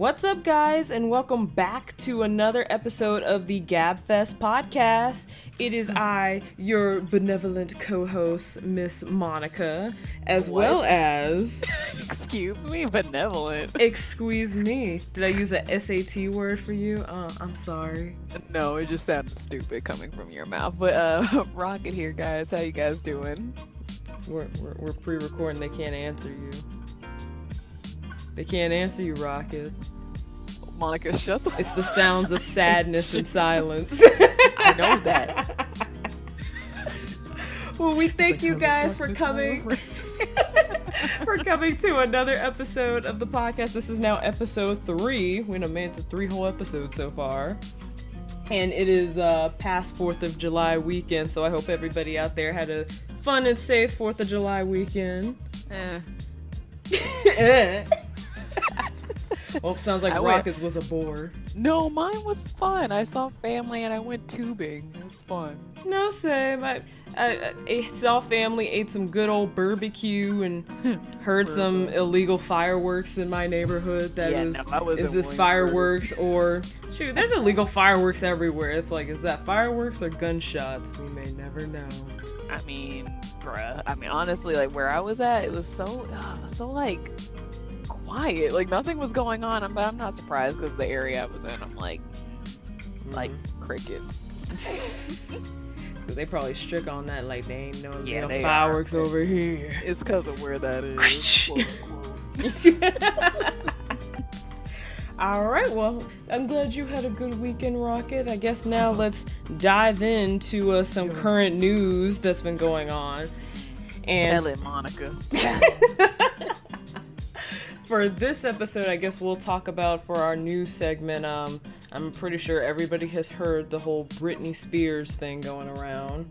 What's up, guys, and welcome back to another episode of the GabFest podcast. It is I, your benevolent co-host, Miss Monica, as well as... Excuse me, benevolent. Excuse me. Did I use a SAT word for you? I'm sorry. No, it just sounded stupid coming from your mouth. But Rocket here, guys. How you guys doing? We're pre-recording. They can't answer you. They can't answer you, Rocket. Monica, shut the... It's the sounds of sadness and silence. I know that. Well, we thank you guys for coming. For coming to another episode of the podcast. This is now episode 3. We done made it to 3 whole episodes so far. And it is past 4th of July weekend, so I hope everybody out there had a fun and safe 4th of July weekend. Well, sounds like Rockets was a bore. No, mine was fun. I saw family and I went tubing. It was fun. No, same. I saw family, ate some good old barbecue, and heard some illegal fireworks in my neighborhood. Is this fireworks or... Shoot, there's illegal fireworks everywhere. It's like, is that fireworks or gunshots? We may never know. I mean, bruh. I mean, honestly, like, where I was at, it was so like... quiet, like nothing was going on, but I'm not surprised because the area I was in, I'm like crickets. They probably strict on that, like they ain't no fireworks are. Over here. It's because of where that is. All right, well, I'm glad you had a good weekend, Rocket. I guess now let's dive into some current news that's been going on. And tell it, Monica. For this episode, I guess we'll talk about for our news segment. I'm pretty sure everybody has heard the whole Britney Spears thing going around.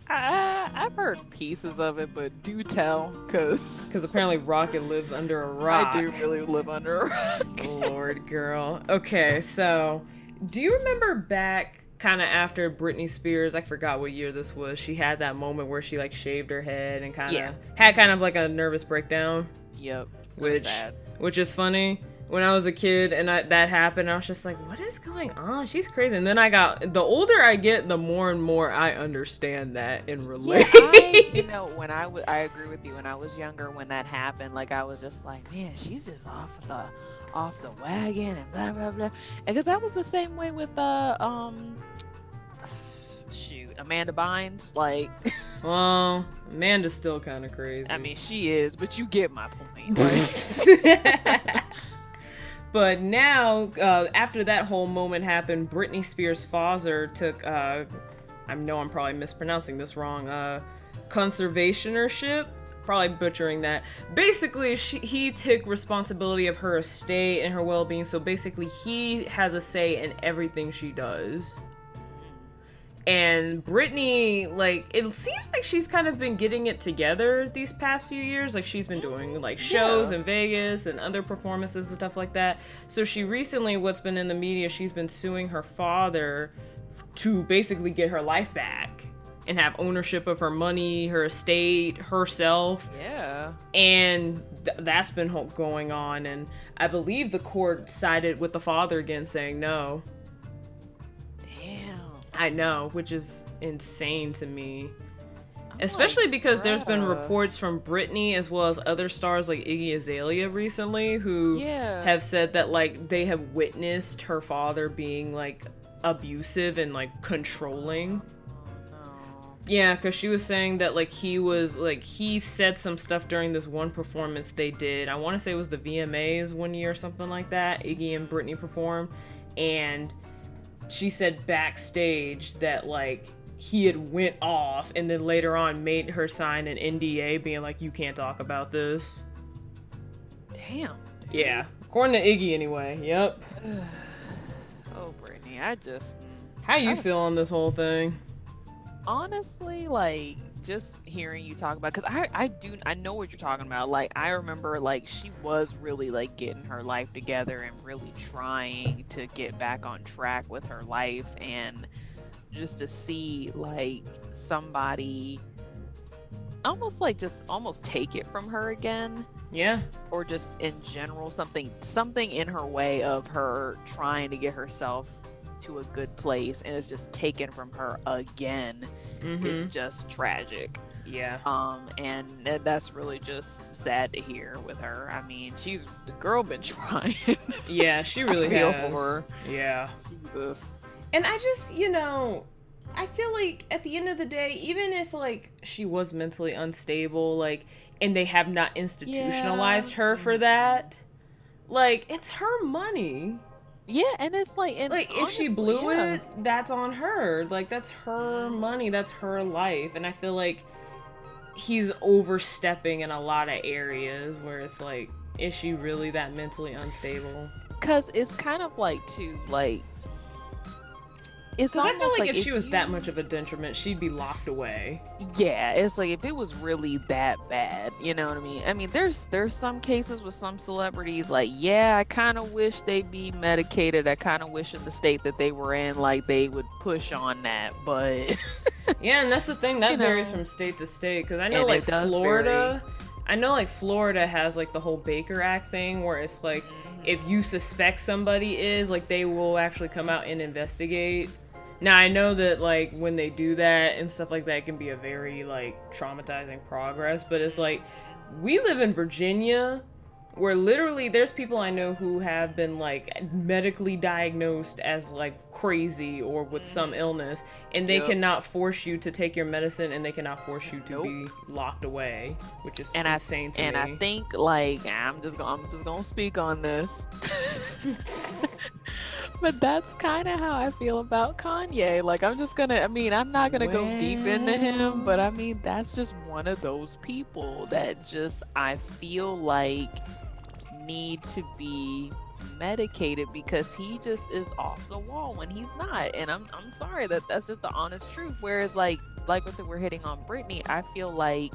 I've heard pieces of it, but do tell, because apparently Rocket lives under a rock. I do really live under a rock. Lord, girl. Okay, so do you remember back kind of after Britney Spears, I forgot what year this was, she had that moment where she like shaved her head and had kind of like a nervous breakdown? Yep. Which is funny. When I was a kid and that happened, I was just like, what is going on? She's crazy. And then the older I get, the more and more I understand that and relate. Yeah, I agree with you. When I was younger, when that happened, like I was just like, man, she's just off the wagon and blah blah blah. And because that was the same way with Amanda Bynes, like. Well, Amanda's still kind of crazy. I mean, she is, but you get my point. Right? But now, after that whole moment happened, Britney Spears' father took, I know I'm probably mispronouncing this wrong, conservatorship? Probably butchering that. Basically, he took responsibility of her estate and her well-being, so basically he has a say in everything she does. And Britney, like, it seems like she's kind of been getting it together these past few years. Like, she's been doing, like, shows in Vegas and other performances and stuff like that. So she recently, what's been in the media, she's been suing her father to basically get her life back and have ownership of her money, her estate, herself. Yeah. And that's been going on. And I believe the court sided with the father again, saying no. I know, which is insane to me. Especially because there's been reports from Britney as well as other stars like Iggy Azalea recently who have said that, like, they have witnessed her father being, like, abusive and, like, controlling. Yeah, because she was saying that, like, he said some stuff during this one performance they did. I want to say it was the VMAs one year or something like that. Iggy and Britney performed. And she said backstage that, like, he had went off and then later on made her sign an NDA being like, you can't talk about this. Damn. Yeah. According to Iggy anyway. Yep. Oh, Britney, How you feel on this whole thing? Honestly, like, just hearing you talk about, because I know what you're talking about. Like, I remember, like, she was really, like, getting her life together and really trying to get back on track with her life, and just to see, like, somebody almost take it from her again. Yeah. Or just in general, something in her way of her trying to get herself to a good place, and it's just taken from her again. It's just tragic. Yeah. And that's really just sad to hear with her. I mean, the girl been trying. Yeah, she really feel has. for her. Yeah. Jesus. And I just, I feel like at the end of the day, even if like she was mentally unstable, like, and they have not institutionalized her for that, like, it's her money. Yeah, and it's like, honestly, if she blew it, that's on her. Like, that's her money, that's her life. And I feel like he's overstepping in a lot of areas where it's like, is she really that mentally unstable? Because it's kind of like, too, like, it's because I feel like if she was that much of a detriment, she'd be locked away. Yeah, it's like if it was really that bad, you know what I mean? I mean, there's some cases with some celebrities, like, yeah, I kind of wish they'd be medicated. I kind of wish in the state that they were in, like, they would push on that, but... Yeah, and that's the thing, that varies from state to state, because I know, like, Florida... I know, like, Florida has, like, the whole Baker Act thing, where it's like, if you suspect somebody is, like, they will actually come out and investigate. Now, I know that, like, when they do that and stuff like that, it can be a very, like, traumatizing progress, but it's like, we live in Virginia, where literally there's people I know who have been, like, medically diagnosed as, like, crazy or with some illness, and they cannot force you to take your medicine, and they cannot force you to be locked away, which is insane to me. And I think, like, I'm just gonna speak on this. But that's kind of how I feel about Kanye. Like, I'm not gonna go deep into him, but I mean, that's just one of those people that just, I feel like, need to be medicated because he just is off the wall when he's not. And I'm sorry, that's just the honest truth. Whereas, like I said, we're hitting on Britney. I feel like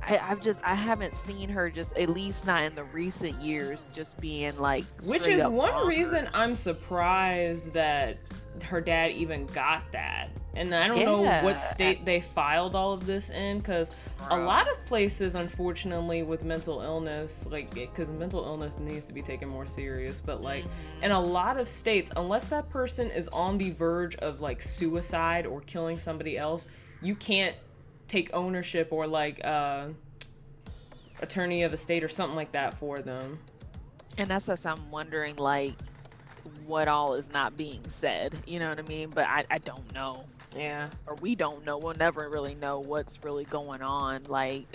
I haven't seen her, just at least not in the recent years, just being like, which is one reason I'm surprised that her dad even got that. And I don't know what state they filed all of this in, because a lot of places, unfortunately, with mental illness, like, because mental illness needs to be taken more serious, but like in a lot of states, unless that person is on the verge of like suicide or killing somebody else, you can't take ownership or like attorney of estate or something like that for them. And that's what I'm wondering, like, what all is not being said, you know what I mean? But I don't know. Yeah. Or we don't know. We'll never really know what's really going on, like,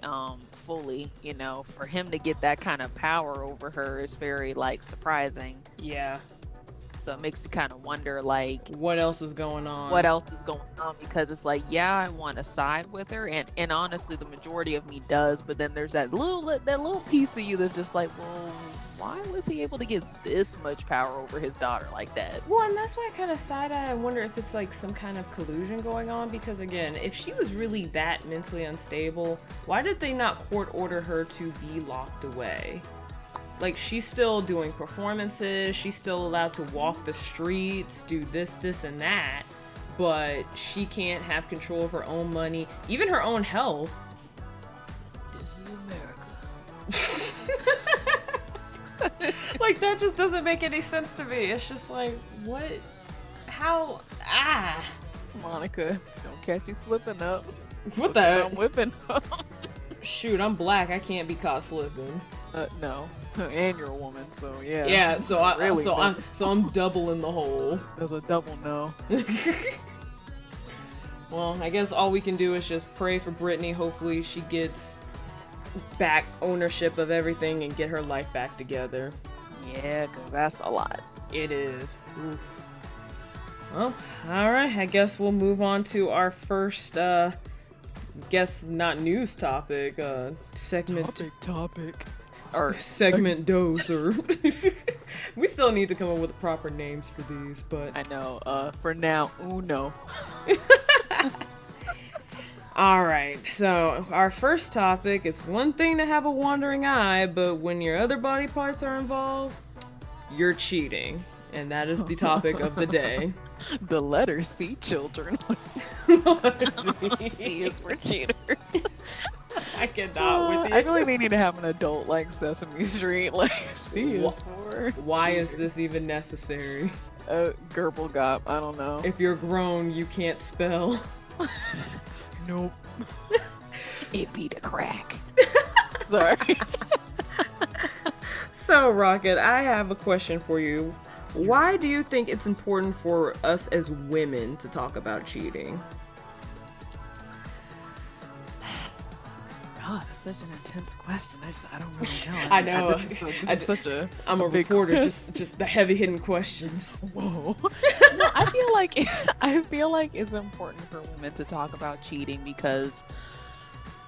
fully, you know. For him to get that kind of power over her is very, like, surprising. Yeah. So it makes you kind of wonder, like, what else is going on? Because it's like, yeah, I want to side with her, and honestly, the majority of me does. But then there's that little piece of you that's just like, well, why was he able to get this much power over his daughter like that? Well, and that's why I kind of side-eye. I wonder if it's like some kind of collusion going on, because again, if she was really that mentally unstable, why did they not court order her to be locked away? Like, she's still doing performances, she's still allowed to walk the streets, do this, and that, but she can't have control of her own money, even her own health. This is America. Like, that just doesn't make any sense to me. It's just like, what? How? Monica, don't catch you slipping up. What the heck? I'm whipping up. Shoot, I'm black, I can't be caught slipping. No. And you're a woman, so yeah. Yeah, so I'm doubling the hole. There's a double no. Well, I guess all we can do is just pray for Britney. Hopefully she gets back ownership of everything and get her life back together. Yeah, because that's a lot. It is. Oof. Well, alright, I guess we'll move on to our first, guess not news topic, segment. Topic. Or segment dozer. We still need to come up with proper names for these, but I know. For now, uno. Alright, so our first topic, it's one thing to have a wandering eye, but when your other body parts are involved, you're cheating. And that is the topic of the day. The letter C, children. Letter C. C is for cheaters. I cannot with you. I feel like they need to have an adult like Sesame Street. Like, C is for. Why is this even necessary? Gerbil Gop. I don't know. If you're grown, you can't spell. Nope. It be the crack. Sorry. So, Rocket, I have a question for you. Why do you think it's important for us as women to talk about cheating? God, it's such an intense question. I don't really know. I know. This is such a. I'm a reporter. Just the heavy hitting questions. Whoa. No, I feel like it's important for women to talk about cheating because,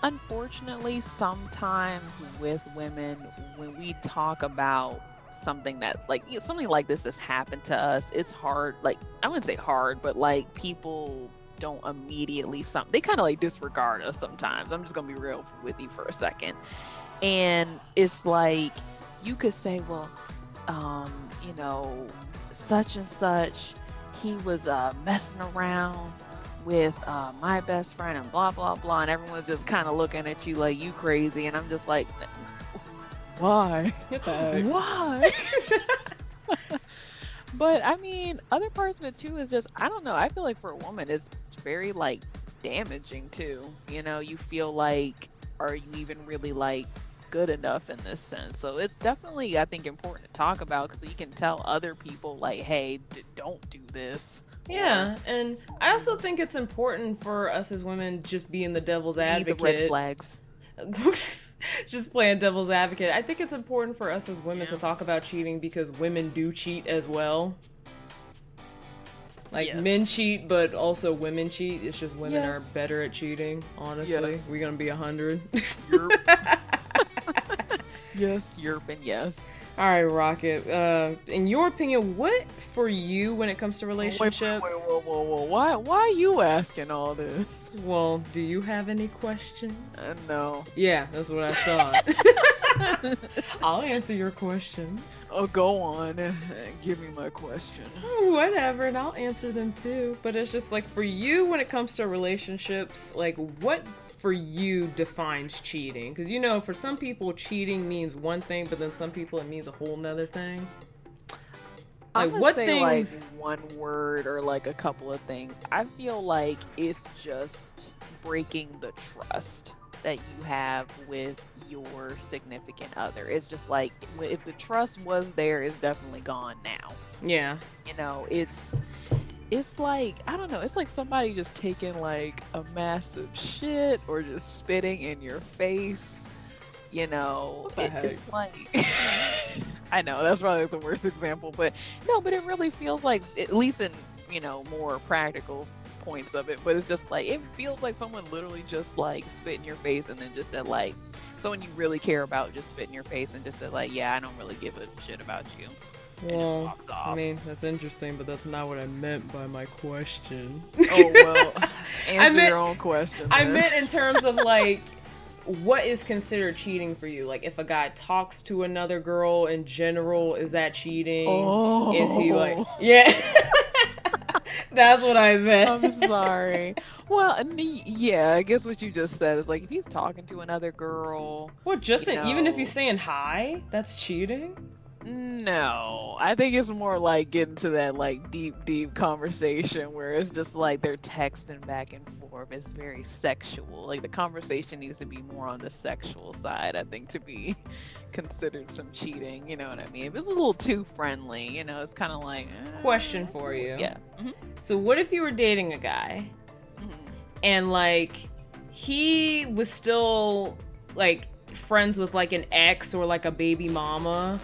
unfortunately, sometimes with women, when we talk about something that's like something like this that's happened to us, it's hard. Like, I wouldn't say hard, but like people don't immediately they kind of like disregard us sometimes. I'm just gonna be real with you for a second. And it's like you could say, well, you know, such and such, he was messing around with my best friend and blah blah blah, and everyone's just kind of looking at you like you crazy, and I'm just like, why? Why? But I mean, other parts of it too is just, I don't know, I feel like for a woman it's very like damaging too. You know, you feel like, are you even really like good enough in this sense? So it's definitely, I think, important to talk about because you can tell other people like, hey, don't do this. Yeah, and I also think it's important for us as women just being the devil's advocate. The red flags. Just playing devil's advocate. I think it's important for us as women to talk about cheating because women do cheat as well. Like, men cheat, but also women cheat. It's just women are better at cheating, honestly. We're gonna be 100. Yes, Europe, and yes. Alright, Rocket. In your opinion, what for you when it comes to relationships? Whoa. Why are you asking all this? Well, do you have any questions? No. Yeah, that's what I thought. I'll answer your questions. Oh, go on. Give me my question. Whatever, and I'll answer them too. But it's just like, for you when it comes to relationships, like, what for you defines cheating? Because, you know, for some people cheating means one thing, but then some people it means a whole nother thing. Like, what things, like one word or like a couple of things. I feel like it's just breaking the trust that you have with your significant other. It's just like, if the trust was there, it's definitely gone now. Yeah. You know, it's like, I don't know, it's like somebody just taking like a massive shit or just spitting in your face, you know. It's like, I know that's probably the worst example, but no, but it really feels like, at least in, you know, more practical points of it, but it's just like, it feels like someone literally just like spit in your face and then just said like, someone you really care about just spit in your face and just said like, yeah, I don't really give a shit about you. Well, I mean, that's interesting, but that's not what I meant by my question. Oh, well, answer your own question. I meant in terms of, like, what is considered cheating for you? Like, if a guy talks to another girl in general, is that cheating? Oh. Is he like, yeah. That's what I meant. I'm sorry. Well, yeah, I guess what you just said is like, if he's talking to another girl. Well, just even if he's saying hi, that's cheating? No, I think it's more like getting to that like deep conversation where it's just like they're texting back and forth. It's very sexual. Like, the conversation needs to be more on the sexual side, I think, to be considered some cheating. You know what I mean? If it's a little too friendly, you know, it's kind of like... Question for you. Yeah. Mm-hmm. So what if you were dating a guy and like he was still like friends with like an ex or like a baby mama,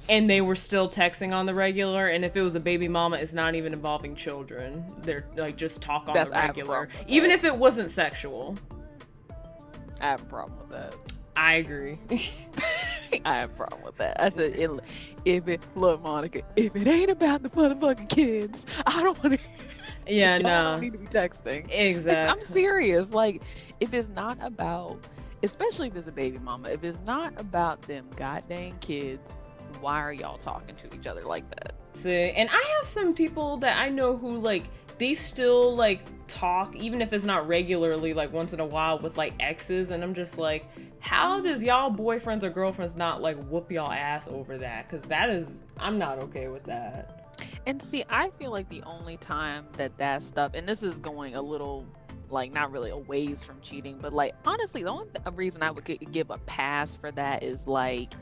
and they were still texting on the regular, and if it was a baby mama, it's not even involving children. They're like just talk on the regular. Even if it wasn't sexual. I have a problem with that. I agree. I have a problem with that. I said, look, Monica, if it ain't about the motherfucking kids, I don't want to. Yeah, I no. don't need to be texting. Exactly. I'm serious. Like, if it's not about, especially if it's a baby mama, if it's not about them goddamn kids, why are y'all talking to each other like that? See, and I have some people that I know who, like, they still like talk, even if it's not regularly, like once in a while with like exes, and I'm just like, how does y'all boyfriends or girlfriends not like whoop y'all ass over that? Because that is, I'm not okay with that. And see, I feel like the only time that stuff, and this is going a little like not really a ways from cheating, but like honestly, the only reason I would give a pass for that is like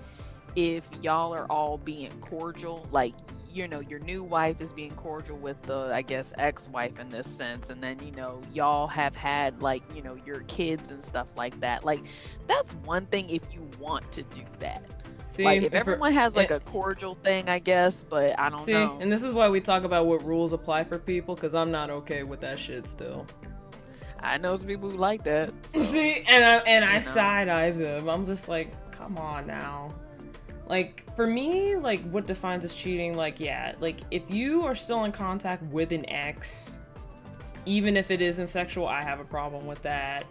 if y'all are all being cordial, like, you know, your new wife is being cordial with the, I guess, ex-wife in this sense, and then, you know, y'all have had like, you know, your kids and stuff like that. Like, that's one thing if you want to do that. See, like if everyone has like a cordial thing, I guess, but I don't know. And this is why we talk about what rules apply for people, because I'm not okay with that shit still. I know some people who like that. So, see, and I side eye them. I'm just like, come on now. Like, for me, like, what defines as cheating, like, yeah, like, if you are still in contact with an ex, even if it isn't sexual, I have a problem with that.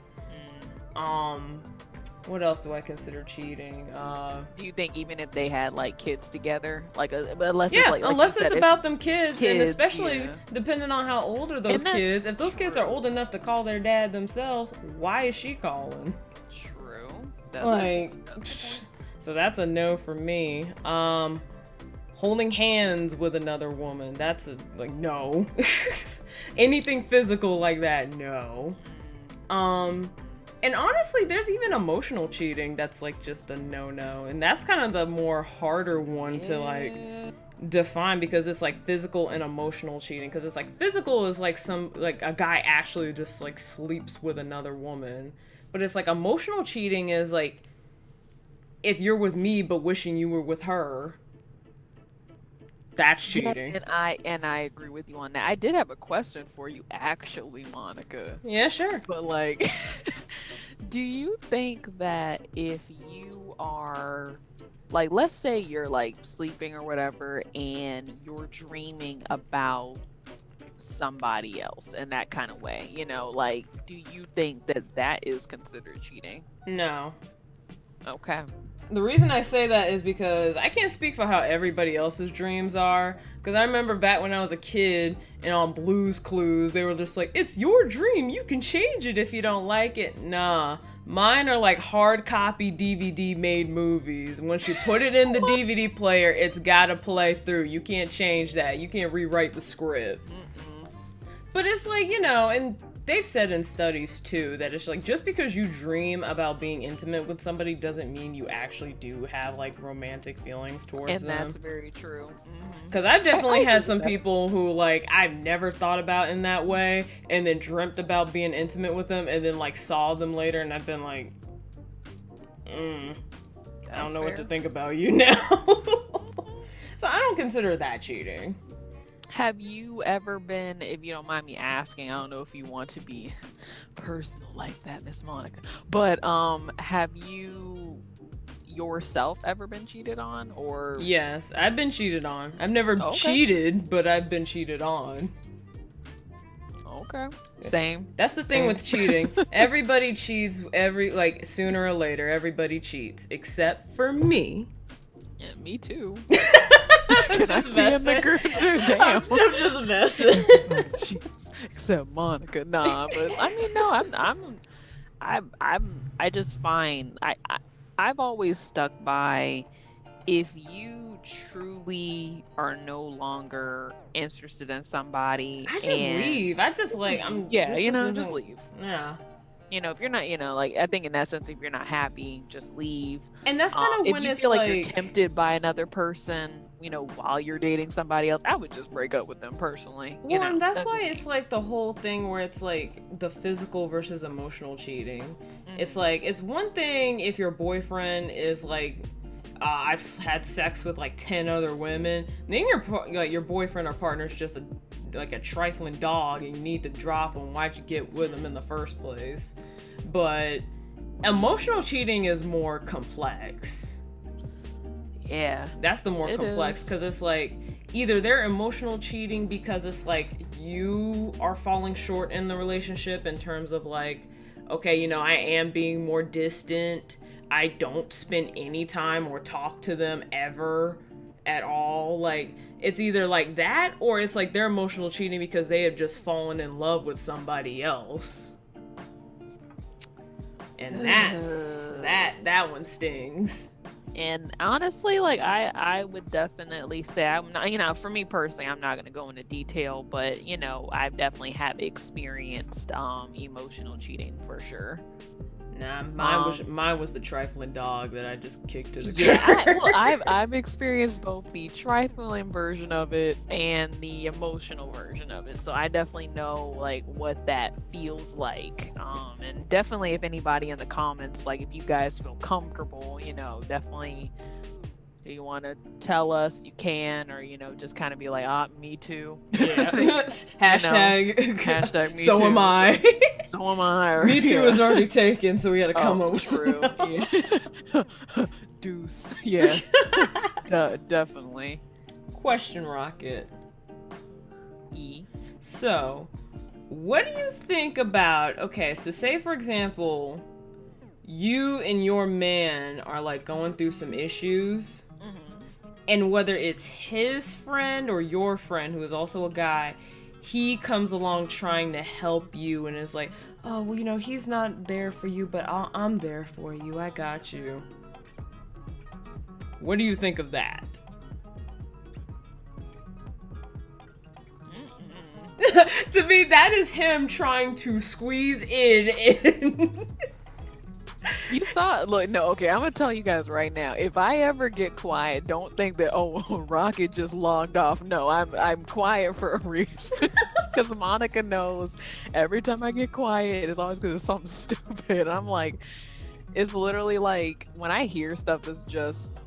What else do I consider cheating? Do you think even if they had, like, kids together? Like, unless it's about them kids, and especially depending on how old are those kids. If those kids are old enough to call their dad themselves, why is she calling? True. So that's a no for me. Holding hands with another woman, that's a, like, no. Anything physical like that, no. And honestly, there's even emotional cheating that's like just a no-no. And that's kind of the more harder one to like define, because it's like physical and emotional cheating. Because it's like physical is like like a guy actually just like sleeps with another woman. But it's like emotional cheating is like, if you're with me but wishing you were with her, that's cheating. Yeah, and I agree with you on that. I did have a question for you, actually, Monica. Yeah, sure. But like, do you think that if you are, like, let's say you're like sleeping or whatever, and you're dreaming about somebody else in that kind of way, you know, like, do you think that is considered cheating? No. Okay. The reason I say that is because I can't speak for how everybody else's dreams are. Because I remember back when I was a kid and on Blue's Clues, they were just like, it's your dream. You can change it if you don't like it. Nah. Mine are like hard copy DVD made movies. Once you put it in the DVD player, it's gotta play through. You can't change that. You can't rewrite the script. But it's like, you know, and they've said in studies too that it's like, just because you dream about being intimate with somebody doesn't mean you actually do have like romantic feelings towards them. And that's very true. Because I've definitely had some people who like I've never thought about in that way, and then dreamt about being intimate with them, and then like saw them later, and I've been like, I don't know what to think about you now. So I don't consider that cheating. Have you ever been, if you don't mind me asking, I don't know if you want to be personal like that, Miss Monica, but have you yourself ever been cheated on? Or yes, I've been cheated on. I've never cheated, but I've been cheated on. Okay. Same. That's the thing with cheating. Everybody cheats sooner or later. Everybody cheats except for me. Yeah, me too. I'm just messing. Damn. I'm just messing. Except Monica. Nah, but I mean, no, I just find I've always stuck by, if you truly are no longer interested in somebody, I just leave. I just like, just leave. Yeah. You know, if you're not, you know, like, I think in that sense, if you're not happy, just leave. And that's kind of when if you feel like you're tempted by another person, you know, while you're dating somebody else, I would just break up with them personally. Well, and that's why it's like the whole thing where it's like the physical versus emotional cheating. Mm-hmm. It's like, it's one thing if your boyfriend is like, I've had sex with like 10 other women. Then your boyfriend or partner is just like a trifling dog, and you need to drop him. Why'd you get with him in the first place? But emotional cheating is more complex. Yeah, that's the more complex, because it's like either they're emotional cheating because it's like you are falling short in the relationship in terms of like, okay, you know, I am being more distant. I don't spend any time or talk to them ever at all. Like, it's either like that, or it's like they're emotional cheating because they have just fallen in love with somebody else. And that one stings. And honestly, like, I would definitely say, I'm not, you know, for me personally, I'm not going to go into detail, but, you know, I definitely have experienced emotional cheating for sure. Nah, mine was the trifling dog that I just kicked to the curb. I've experienced both the trifling version of it and the emotional version of it, so I definitely know like what that feels like. And definitely, if anybody in the comments, like if you guys feel comfortable, you know, definitely. Do you want to tell us? You can, or you know, just kind of be like, me too. Yeah. Hashtag me so too. Am I. So am I. Or, Me too is already taken, so we had to come up with true. Yeah. Deuce. Yeah. Definitely. Question, Rocket. E. So, what do you think about? Okay, so say for example, you and your man are like going through some issues. And whether it's his friend or your friend, who is also a guy, he comes along trying to help you and is like, oh, well, you know, he's not there for you, but I'm there for you. I got you. What do you think of that? To me, that is him trying to squeeze in. You saw it. Look, no, okay, I'm gonna tell you guys right now. If I ever get quiet, don't think that Rocket just logged off. No, I'm quiet for a reason. Because Monica knows every time I get quiet, it's always because it's something stupid. I'm like, it's literally like when I hear stuff that's just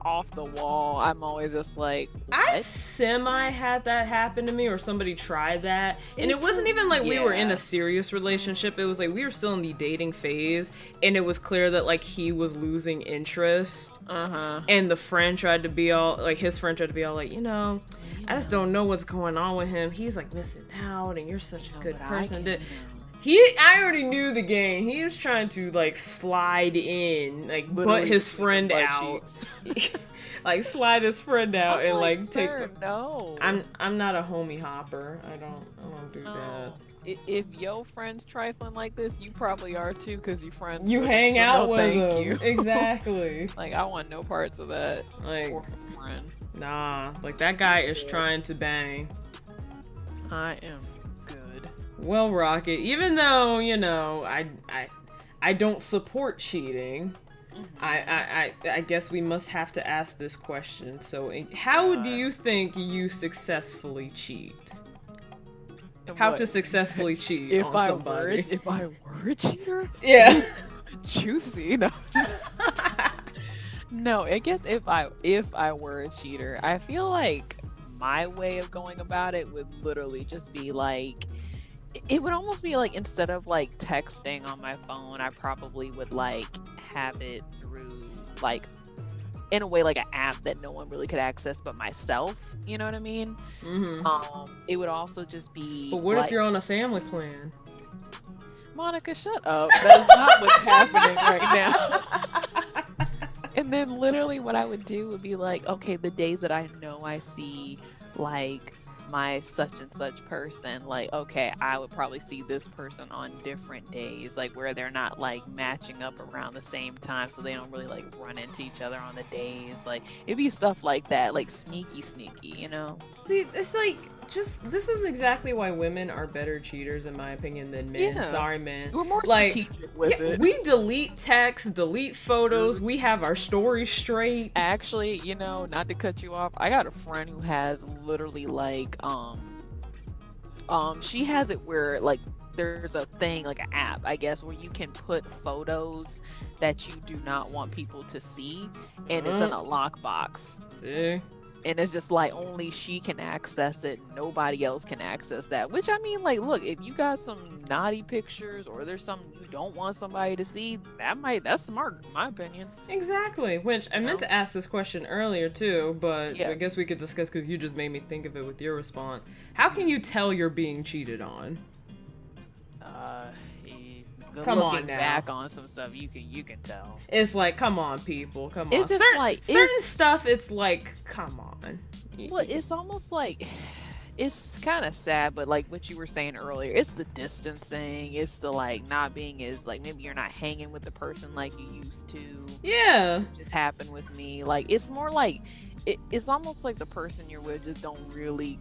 off the wall, I'm always just like, what? I semi had that happen to me, or somebody tried that, and it wasn't even like we were in a serious relationship. It was like we were still in the dating phase, and it was clear that like he was losing interest. And the friend tried to be all like, his friend tried to be all like, you know, I just don't know what's going on with him. He's like missing out, and you're such a good person. I already knew the game. He was trying to like slide in, like literally butt his friend out, like slide his friend out and like take. No, I'm not a homie hopper. I don't do that. If your friend's trifling like this, you probably are too, because you friends. You hang out with them. Exactly. Like, I want no parts of that. Like, poor friend. Nah, like that guy is trying to bang. I am good. Well, Rocket, even though, you know, I don't support cheating, I guess we must have to ask this question. So, how do you think you successfully cheat? How to successfly cheat on somebody? If I were a cheater? Yeah. Juicy. No. No, I guess if I were a cheater, I feel like my way of going about it would literally just be like, it would almost be like, instead of like texting on my phone, I probably would like have it through like, in a way, like an app that no one really could access but myself. You know what I mean? It would also just be. But what if you're on a family plan? Monica, shut up. That's not what's happening right now. And then literally what I would do would be like, okay, the days that I know I see like my such and such person, like, okay, I would probably see this person on different days, like where they're not like matching up around the same time, so they don't really like run into each other on the days. Like, it'd be stuff like that, like sneaky, you know? See, it's like, just, this is exactly why women are better cheaters, in my opinion, than men. Yeah. Sorry, men. We're more strategic with it. We delete texts, delete photos, we have our stories straight. Actually, you know, not to cut you off, I got a friend who has literally like, she has it where like there's a thing, like an app, I guess, where you can put photos that you do not want people to see, and it's in a lockbox. See? And it's just like only she can access it, nobody else can access that. Which, I mean, like, look, if you got some naughty pictures or there's something you don't want somebody to see, that's smart, in my opinion. Exactly. Which I meant to ask this question earlier too, but I guess we could discuss, because you just made me think of it with your response. How can you tell you're being cheated on? come looking on now. back on some stuff, you can tell. It's like, come on, people, come it's on. Just certain stuff, it's like, come on. Well, it's almost like, it's kind of sad, but like what you were saying earlier, it's the distancing, it's the like not being as like, maybe you're not hanging with the person like you used to. Yeah. It just happened with me. Like, it's more like, it's almost like the person you're with just don't really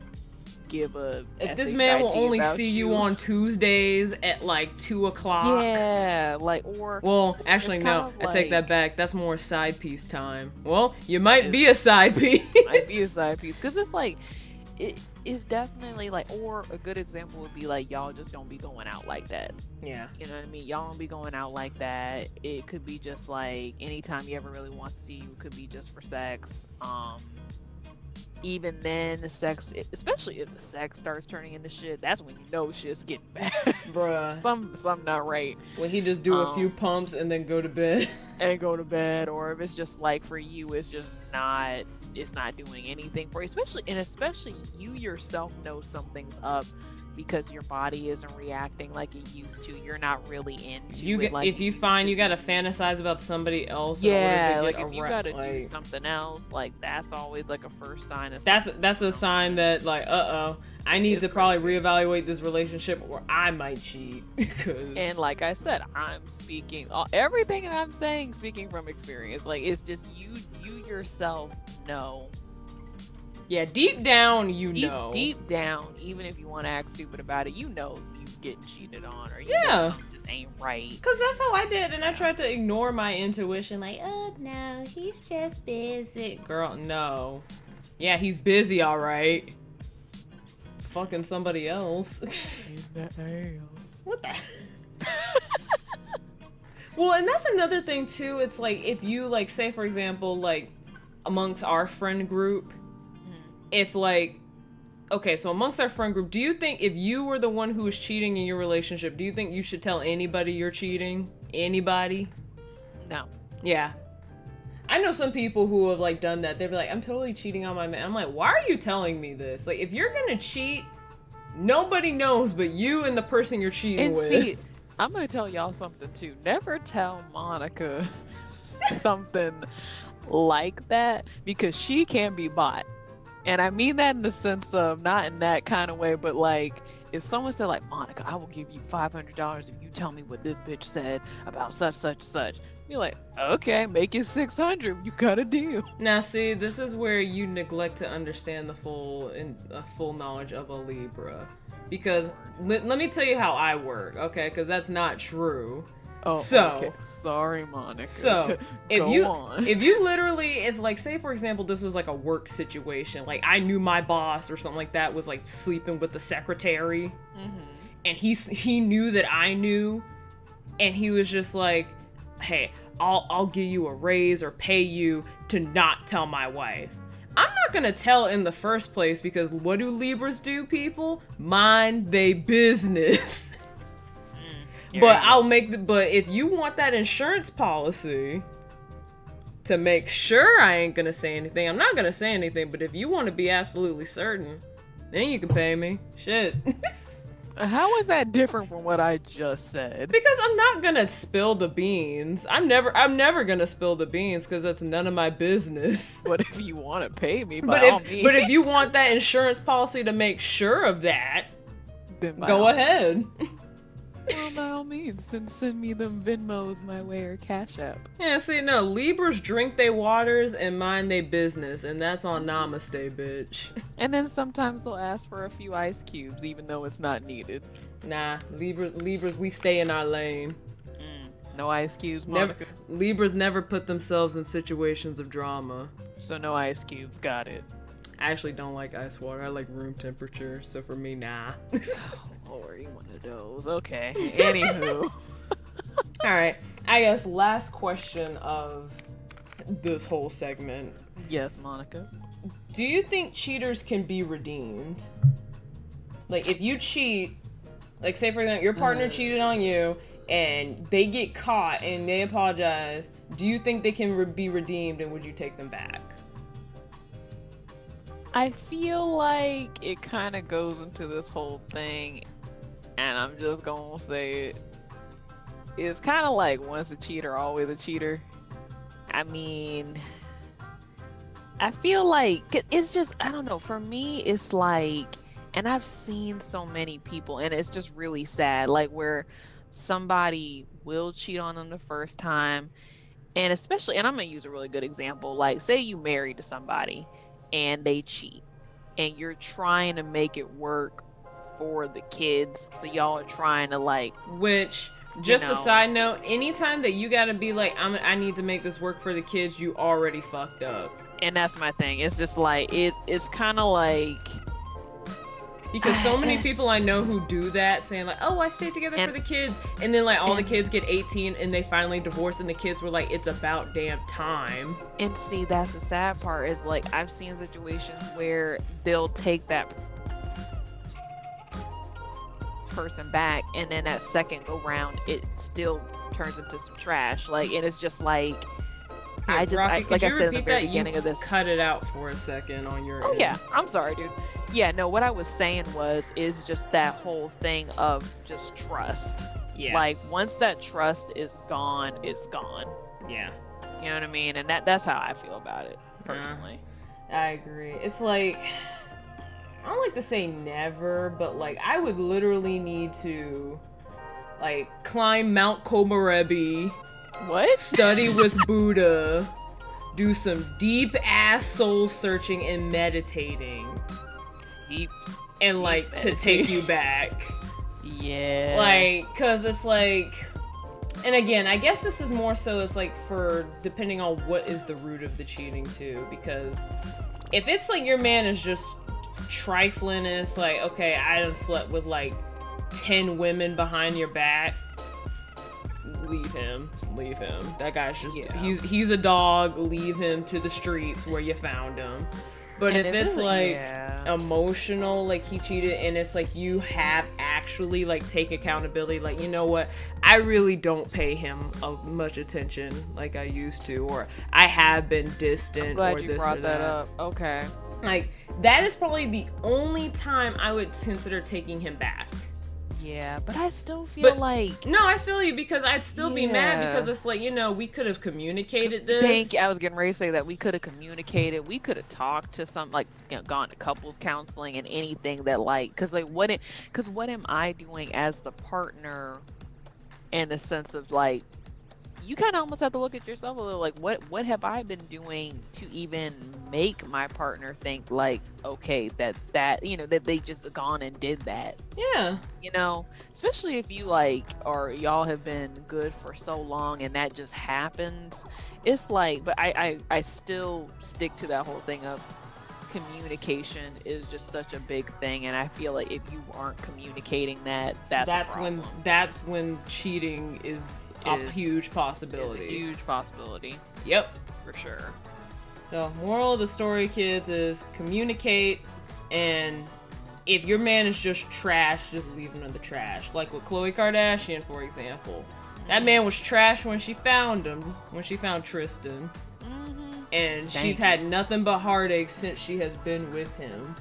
give a if this man will only see you on Tuesdays at like 2:00. Yeah, like, or well, actually no, I take that back. That's more side piece time. Well, you might be a side piece. Might be a side piece, because it's like, it's definitely like, or a good example would be like, y'all just don't be going out like that. Yeah, you know what I mean, y'all don't be going out like that. It could be just like anytime you ever really want to see you, could be just for sex. Even then, the sex, especially if the sex starts turning into shit, that's when you know shit's getting bad. Bruh. Something not right. When he just do a few pumps and then go to bed. Or if it's just like, for you, it's just not, it's not doing anything for you. Especially you yourself know something's up, because your body isn't reacting like it used to. You're not really into it. Like, if you find you gotta fantasize about somebody else, yeah, like if you gotta do something else, like that's always like a first sign of that's a sign that like, I need to probably reevaluate this relationship, or I might cheat. And like I said, I'm speaking everything I'm saying, speaking from experience. Like, it's just you yourself know. Yeah, deep down, know. Deep down, even if you want to act stupid about it, you know you getting cheated on, or you know something just ain't right. Because that's how I did, and I tried to ignore my intuition, like, oh, no, he's just busy. Girl, no. Yeah, he's busy, all right. Fucking somebody else. What the? Well, and that's another thing, too. It's like, if you, like, say, for example, like, amongst our friend group, if like, okay, so amongst our friend group, do you think if you were the one who was cheating in your relationship, do you think you should tell anybody you're cheating? Anybody? No. Yeah. I know some people who have like done that. They'd be like, I'm totally cheating on my man. I'm like, why are you telling me this? Like, if you're gonna cheat, nobody knows but you and the person you're cheating with. See, I'm gonna tell y'all something too. Never tell Monica something like that, because she can be bought. And I mean that in the sense of, not in that kind of way, but like, if someone said like, Monica, I will give you $500 if you tell me what this bitch said about such, such, such. You're like, okay, make it 600. You got a deal. Now, see, this is where you neglect to understand the full knowledge of a Libra. Because let me tell you how I work, okay? Because that's not true. Oh, so, okay. Sorry, Monica. So, if you literally, if like, say for example, this was like a work situation, like I knew my boss or something like that was like sleeping with the secretary, and he knew that I knew, and he was just like, hey, I'll give you a raise or pay you to not tell my wife. I'm not gonna tell in the first place, because what do Libras do, people? Mind they business. But but if you want that insurance policy to make sure I ain't gonna say anything, I'm not gonna say anything, but if you want to be absolutely certain, then you can pay me. Shit. How is that different from what I just said? Because I'm not gonna spill the beans. I'm never gonna spill the beans, because that's none of my business. But if you want to pay me, by all means. But if you want that insurance policy to make sure of that, then go ahead. Well, by all means, send me them Venmos my way, or Cash App. Yeah, see, no, Libras drink they waters and mind they business, and that's on Namaste, bitch. And then sometimes they'll ask for a few ice cubes, even though it's not needed. Nah, Libras, we stay in our lane. No ice cubes, Monica. Libras never put themselves in situations of drama. So no ice cubes, got it. I actually don't like ice water. I like room temperature, so for me, nah. Oh, Lord, you one of those. Okay. Anywho. Alright, I guess last question of this whole segment. Yes, Monica. Do you think cheaters can be redeemed? Like, if you cheat, like, say for example, your partner cheated on you, and they get caught, and they apologize, do you think they can be redeemed, and would you take them back? I feel like it kind of goes into this whole thing, and I'm just gonna say it. it's kind of like once a cheater, always a cheater. I mean, I feel like it's just, I don't know. For me, it's like, and I've seen so many people, and it's just really sad, like where somebody will cheat on them the first time. And especially, and I'm going to use a really good example. Like, say you married to somebody and they cheat, and you're trying to make it work for the kids. So y'all are trying to like, which, just a side note, anytime that you gotta be like, I need to make this work for the kids, you already fucked up. And that's my thing. It's just like, it's kind of like, because so many people I know who do that, saying like, oh, I stayed together for the kids, and then like all the kids get 18 and they finally divorce, and the kids were like, it's about damn time. And see, that's the sad part, is like, I've seen situations where they'll take that person back, and then that second go round, it still turns into some trash. Like, and it's just like, Rocky, like I said in the very beginning of this, cut it out for a second on your end. Yeah, I'm sorry, dude. Yeah, no, what I was saying is just that whole thing of just trust. Yeah. Like, once that trust is gone, it's gone. Yeah. You know what I mean? And that's how I feel about it, personally. I agree. It's like, I don't like to say never, but like, I would literally need to like climb Mount Komorebi. What? Study with Buddha. Do some deep ass soul searching and meditating. And like to take you back. Yeah. Like, cause it's like, and again, I guess this is more so, it's like for depending on what is the root of the cheating too, because if it's like your man is just trifling and it's like, okay, I done slept with like 10 women behind your back, leave him. That guy's just, he's a dog, leave him to the streets where you found him. But if it's like emotional, like he cheated, and it's like you have actually like take accountability, like, you know what, I really don't pay him much attention like I used to, or I have been distant. I'm glad or you this brought or that up. Okay. Like, that is probably the only time I would consider taking him back. Yeah, but I still feel like... No, I feel you, because I'd still be mad, because it's like, you know, we could have communicated this. Thank you. I was getting ready to say that. We could have communicated. We could have talked to some, like, you know, gone to couples counseling and anything that, like... Because, like, what am I doing as the partner, in the sense of, like, you kind of almost have to look at yourself a little, like, what have I been doing to even make my partner think, like, okay, that you know, that they just gone and did that. Yeah. You know, especially if you, like, or y'all have been good for so long and that just happens. It's like, but I still stick to that whole thing of communication is just such a big thing, and I feel like if you aren't communicating that's when cheating is a huge possibility. A huge possibility. Yep. For sure. The moral of the story, kids, is communicate, and if your man is just trash, just leave him in the trash. Like with Khloe Kardashian, for example. That man was trash when she found him, when she found Tristan. Mm-hmm. And she's had nothing but heartache since she has been with him.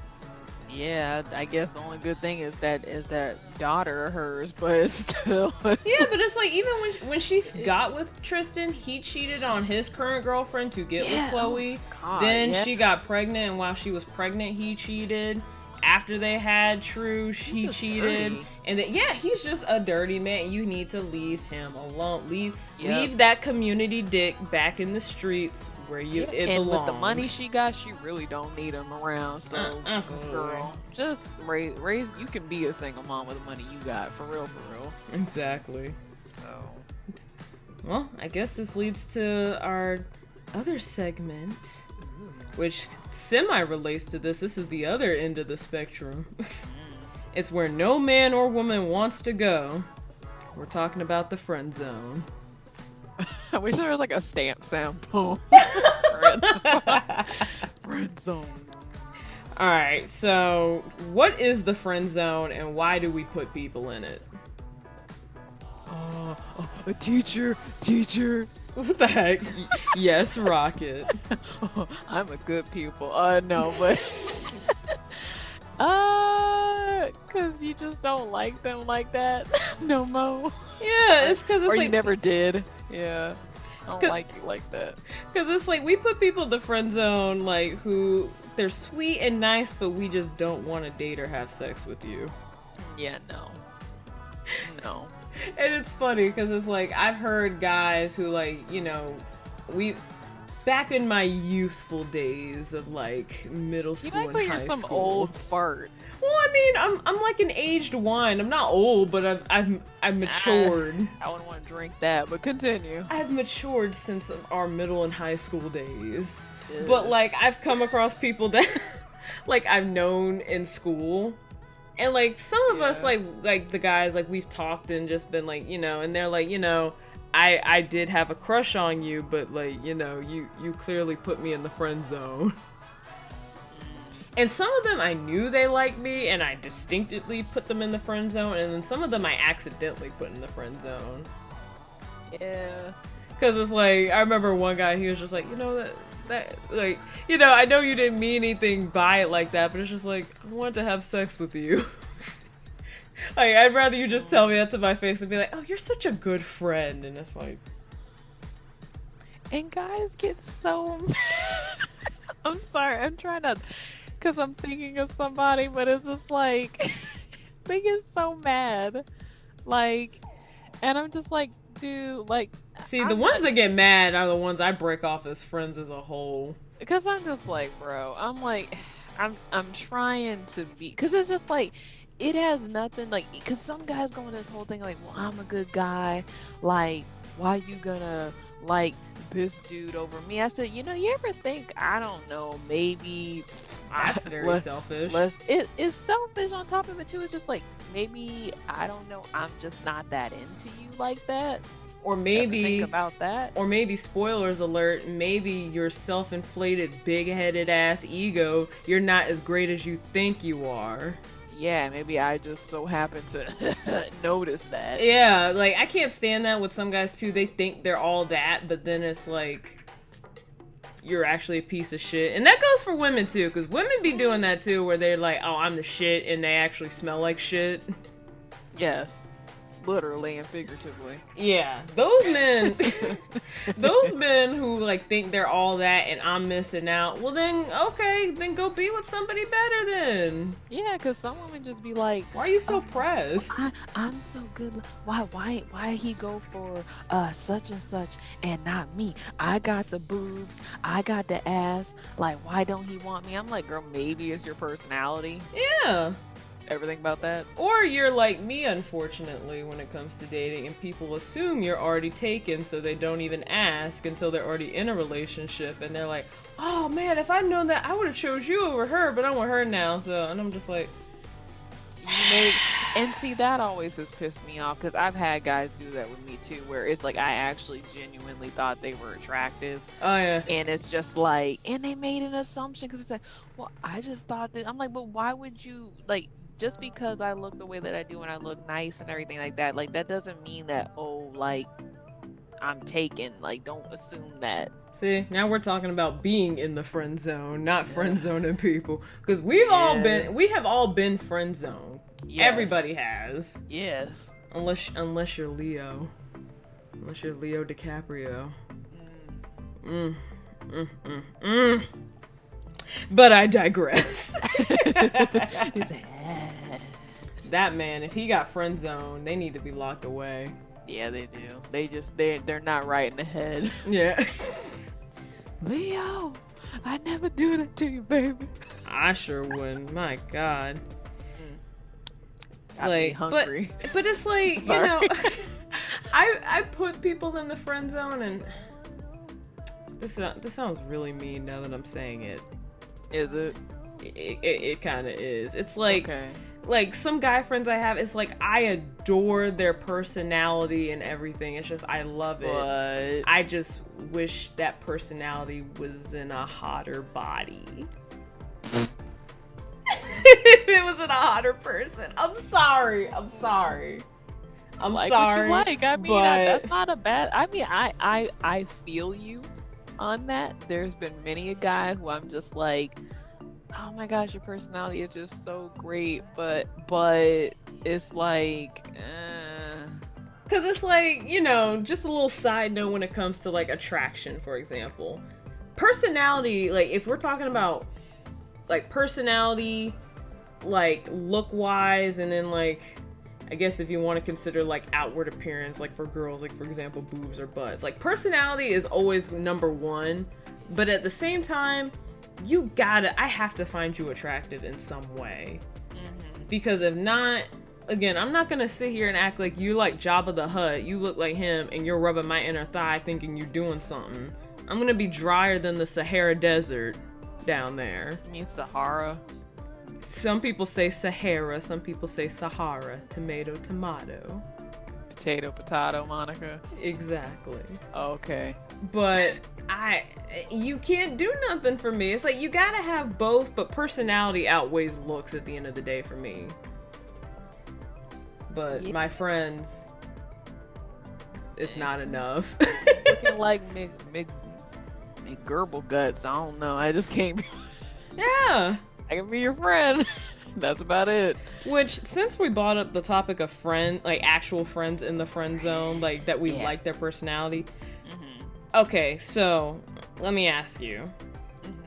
Yeah, I guess the only good thing is that daughter of hers, but still. Yeah, but it's like, even when she got with Tristan, he cheated on his current girlfriend to get with Khloe. Oh, then she got pregnant, and while she was pregnant, he cheated. After they had True, he cheated. Dirty. And then, he's just a dirty man. You need to leave him alone. Leave that community dick back in the streets where it belongs. And with the money she got, she really don't need him around. So, girl, just raise. You can be a single mom with the money you got, for real. Exactly. So, well, I guess this leads to our other segment, which semi-relates to this. This is the other end of the spectrum. It's where no man or woman wants to go. We're talking about the friend zone. I wish there was like a stamp sample. Friend zone. Alright, so what is the friend zone and why do we put people in it? A teacher. What the heck? Yes, Rocket. I'm a good pupil. No, but Because you just don't like them like that no more. Yeah, it's because it's or like... you never did. Yeah. I don't like you like that. Because it's like, we put people in the friend zone, like, who... They're sweet and nice, but we just don't want to date or have sex with you. Yeah, no. No. And it's funny, because it's like, I've heard guys who, like, you know... Back in my youthful days of, like, middle school and high school... You act like you're some old fart. Well, I mean, I'm like an aged wine. I'm not old, but I've matured. I wouldn't want to drink that, but continue. I've matured since our middle and high school days. Ew. But, like, I've come across people that, like, I've known in school. And, like, some of us, like the guys, like, we've talked and just been, like, you know, and they're like, you know, I did have a crush on you, but, like, you know, you clearly put me in the friend zone. And some of them I knew they liked me, and I distinctly put them in the friend zone, and then some of them I accidentally put in the friend zone. Yeah. Because it's like, I remember one guy, he was just like, you know, that like, you know, I know you didn't mean anything by it like that, but it's just like, I want to have sex with you. Like, I'd rather you just tell me that to my face and be like, oh, you're such a good friend, and it's like... And guys get so mad. I'm sorry, I'm trying to... Because I'm thinking of somebody, but it's just like, they get so mad. Like, and I'm just like, dude, like... See, the ones that get mad are the ones I break off as friends as a whole. Because I'm just like, bro, I'm like, I'm trying to be... Because it's just like, it has nothing, like... Because some guys go in this whole thing like, well, I'm a good guy. Like, why you gonna, like... this dude over me? I said, you know, you ever think, I don't know, maybe that's very selfish. It is selfish on top of it too. It's just like, maybe, I don't know, I'm just not that into you like that. Or maybe think about that. Or maybe, spoilers alert, maybe your self-inflated, big-headed ass ego, you're not as great as you think you are. Yeah, maybe I just so happen to notice that. Yeah, like, I can't stand that with some guys, too. They think they're all that, but then it's like, you're actually a piece of shit. And that goes for women, too, because women be doing that, too, where they're like, oh, I'm the shit, and they actually smell like shit. Yes. Literally and figuratively. Yeah, those men, those men who like think they're all that and I'm missing out. Well, then okay, then go be with somebody better then. Yeah, because some women just be like, "Why are you so pressed? I'm so good. Why he go for such and such and not me? I got the boobs, I got the ass. Like, why don't he want me?" I'm like, girl, maybe it's your personality. Yeah. Everything about that. Or you're like me, unfortunately, when it comes to dating, and people assume you're already taken, so they don't even ask until they're already in a relationship, and they're like, oh man, if I'd known that, I would have chose you over her, but I'm with her now, so, and I'm just like... And see, that always has pissed me off, because I've had guys do that with me too, where it's like, I actually genuinely thought they were attractive. Oh yeah. And it's just like, and they made an assumption, because it's like, well, I just thought that, I'm like, but why would you, like, just because I look the way that I do and I look nice and everything like that doesn't mean that, oh, like, I'm taken. Like, don't assume that. See, now we're talking about being in the friend zone, not friend zoning people. Because we have all been friend zoned. Yes. Everybody has. Yes. Unless you're Leo. Unless you're Leo DiCaprio. But I digress. That man, if he got friend zoned, they need to be locked away. Yeah, they do. They're not right in the head. Yeah. Leo, I never do that to you, baby. I sure wouldn't. My God. Like, hungry. But it's like, you know, I put people in the friend zone, and this sounds really mean now that I'm saying it. Is it? It kind of is. It's like, okay. Like some guy friends I have, it's like I adore their personality and everything. It's just, I love it. But I just wish that personality was in a hotter body. If it was in a hotter person. I'm sorry. I'm sorry. What you like. I mean, that's not a bad. I mean, I feel you on that. There's been many a guy who I'm just like, oh my gosh, your personality is just so great, but it's like, because it's like, you know, just a little side note when it comes to like attraction, for example, personality, like if we're talking about like personality, like look wise, and then like I guess if you want to consider like outward appearance, like for girls, like for example boobs or butts, like personality is always number one, but at the same time I have to find you attractive in some way. Because if not, again, I'm not gonna sit here and act like you like Jabba the Hutt, you look like him and you're rubbing my inner thigh thinking you're doing something. I'm gonna be drier than the Sahara Desert down there. You mean Sahara? Some people say Sahara, some people say Sahara. Tomato, tomato. Potato, potato, Monica. Exactly. Okay. But you can't do nothing for me. It's like you gotta have both, but personality outweighs looks at the end of the day for me. But my friends, it's not enough. Looking like McGurble guts. I don't know. I just can't be. Yeah. I can be your friend. That's about it. Which, since we brought up the topic of friends, like actual friends in the friend zone, like that we like their personality. Okay, so let me ask you.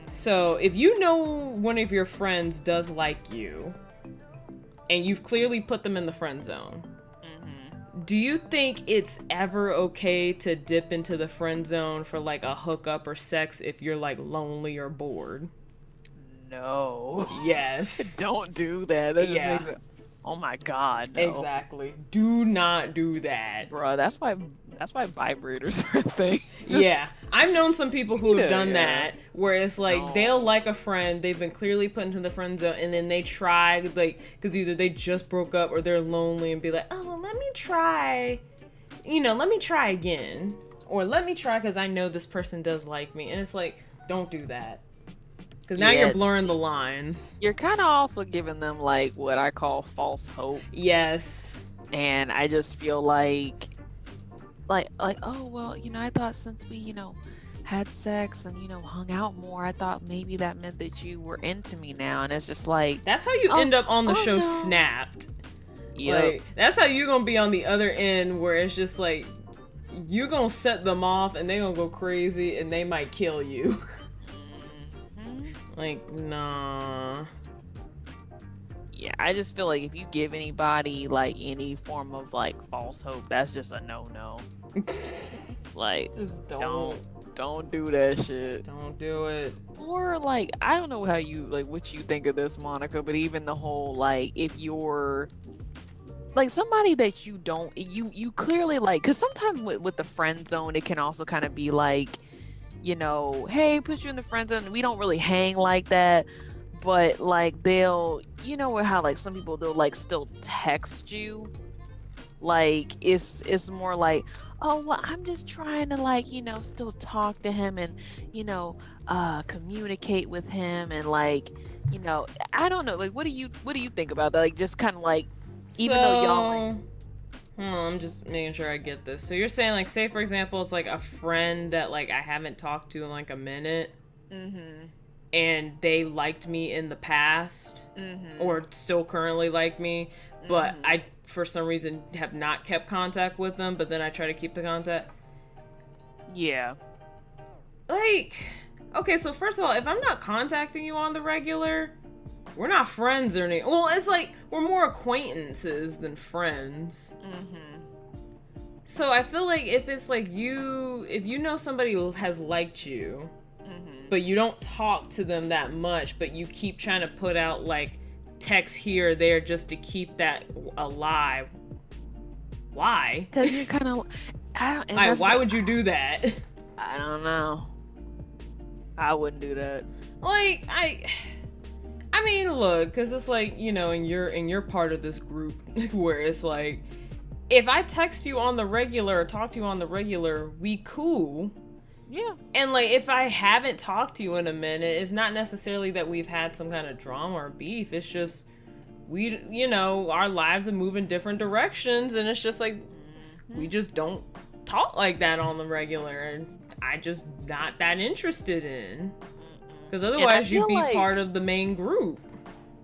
So, if you know one of your friends does like you, and you've clearly put them in the friend zone, do you think it's ever okay to dip into the friend zone for like a hookup or sex if you're like lonely or bored? No. Yes. Don't do that. That just makes it. Oh my god. No. Exactly. Do not do that, bro. That's why vibrators are a thing. Yeah, I've known some people who have done that, where it's like they'll like a friend, they've been clearly put into the friend zone, and then they try, like, because either they just broke up or they're lonely, and be like, oh, well, let me try again, or let me try because I know this person does like me, and it's like, don't do that. Because now you're blurring the lines. You're kind of also giving them, like, what I call false hope. Yes. And I just feel like, oh, well, I thought since we, had sex and, hung out more, I thought maybe that meant that you were into me now. And it's just like... That's how you end up on the show Snapped. Yep. Like, that's how you're going to be on the other end, where it's just like, you're going to set them off and they're going to go crazy and they might kill you. Like, nah. Yeah, I just feel like if you give anybody, like, any form of, like, false hope, that's just a no-no. Like, just don't do that shit. Don't do it. Or, like, I don't know how you, like, what you think of this, Monica, but even the whole, like, if you're, like, somebody that you don't, you clearly, like, because sometimes with the friend zone, it can also kind of be, like, hey, put you in the friend zone. We don't really hang like that, but like they'll, how like some people they'll like still text you. Like it's more like, oh well, I'm just trying to like still talk to him and communicate with him and like I don't know, like what do you think about that? Like just kind of like even though y'all. Like, I'm just making sure I get this. So you're saying, like, say for example, it's like a friend that like I haven't talked to in like a minute, and they liked me in the past, or still currently like me, but I for some reason have not kept contact with them. But then I try to keep the contact. Yeah. Like, okay, so first of all, if I'm not contacting you on the regular, we're not friends or anything. Well, it's like we're more acquaintances than friends. So I feel like if it's like if you know somebody has liked you, but you don't talk to them that much, but you keep trying to put out like texts here or there just to keep that alive. Why? Because you're kind of... why would you do that? I don't know. I wouldn't do that. Like, I mean, look, because it's like, and you're part of this group where it's like, if I text you on the regular or talk to you on the regular, we cool. Yeah. And like, if I haven't talked to you in a minute, it's not necessarily that we've had some kind of drama or beef. It's just, our lives are moving different directions, and it's just like, we just don't talk like that on the regular, and I just not that interested in. Because otherwise you'd be like, part of the main group.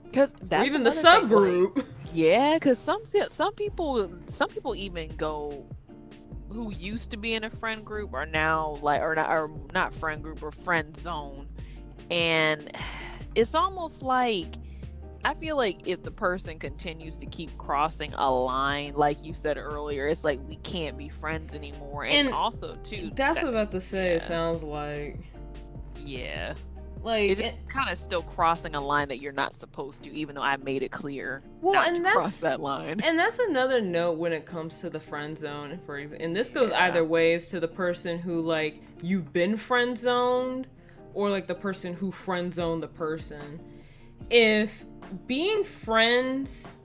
Because that's or even the subgroup. Like, yeah, because some people even go who used to be in a friend group are now like or not friend group or friend zone, and it's almost like I feel like if the person continues to keep crossing a line, like you said earlier, it's like we can't be friends anymore. And also too, that's what I'm about to say. Yeah. It sounds like, yeah. Like it's kind of still crossing a line that you're not supposed to, even though I made it clear. Well, not and to that's cross that line. And that's another note when it comes to the friend zone. And this goes either ways to the person who like you've been friend zoned, or like the person who friend zoned the person. If being friends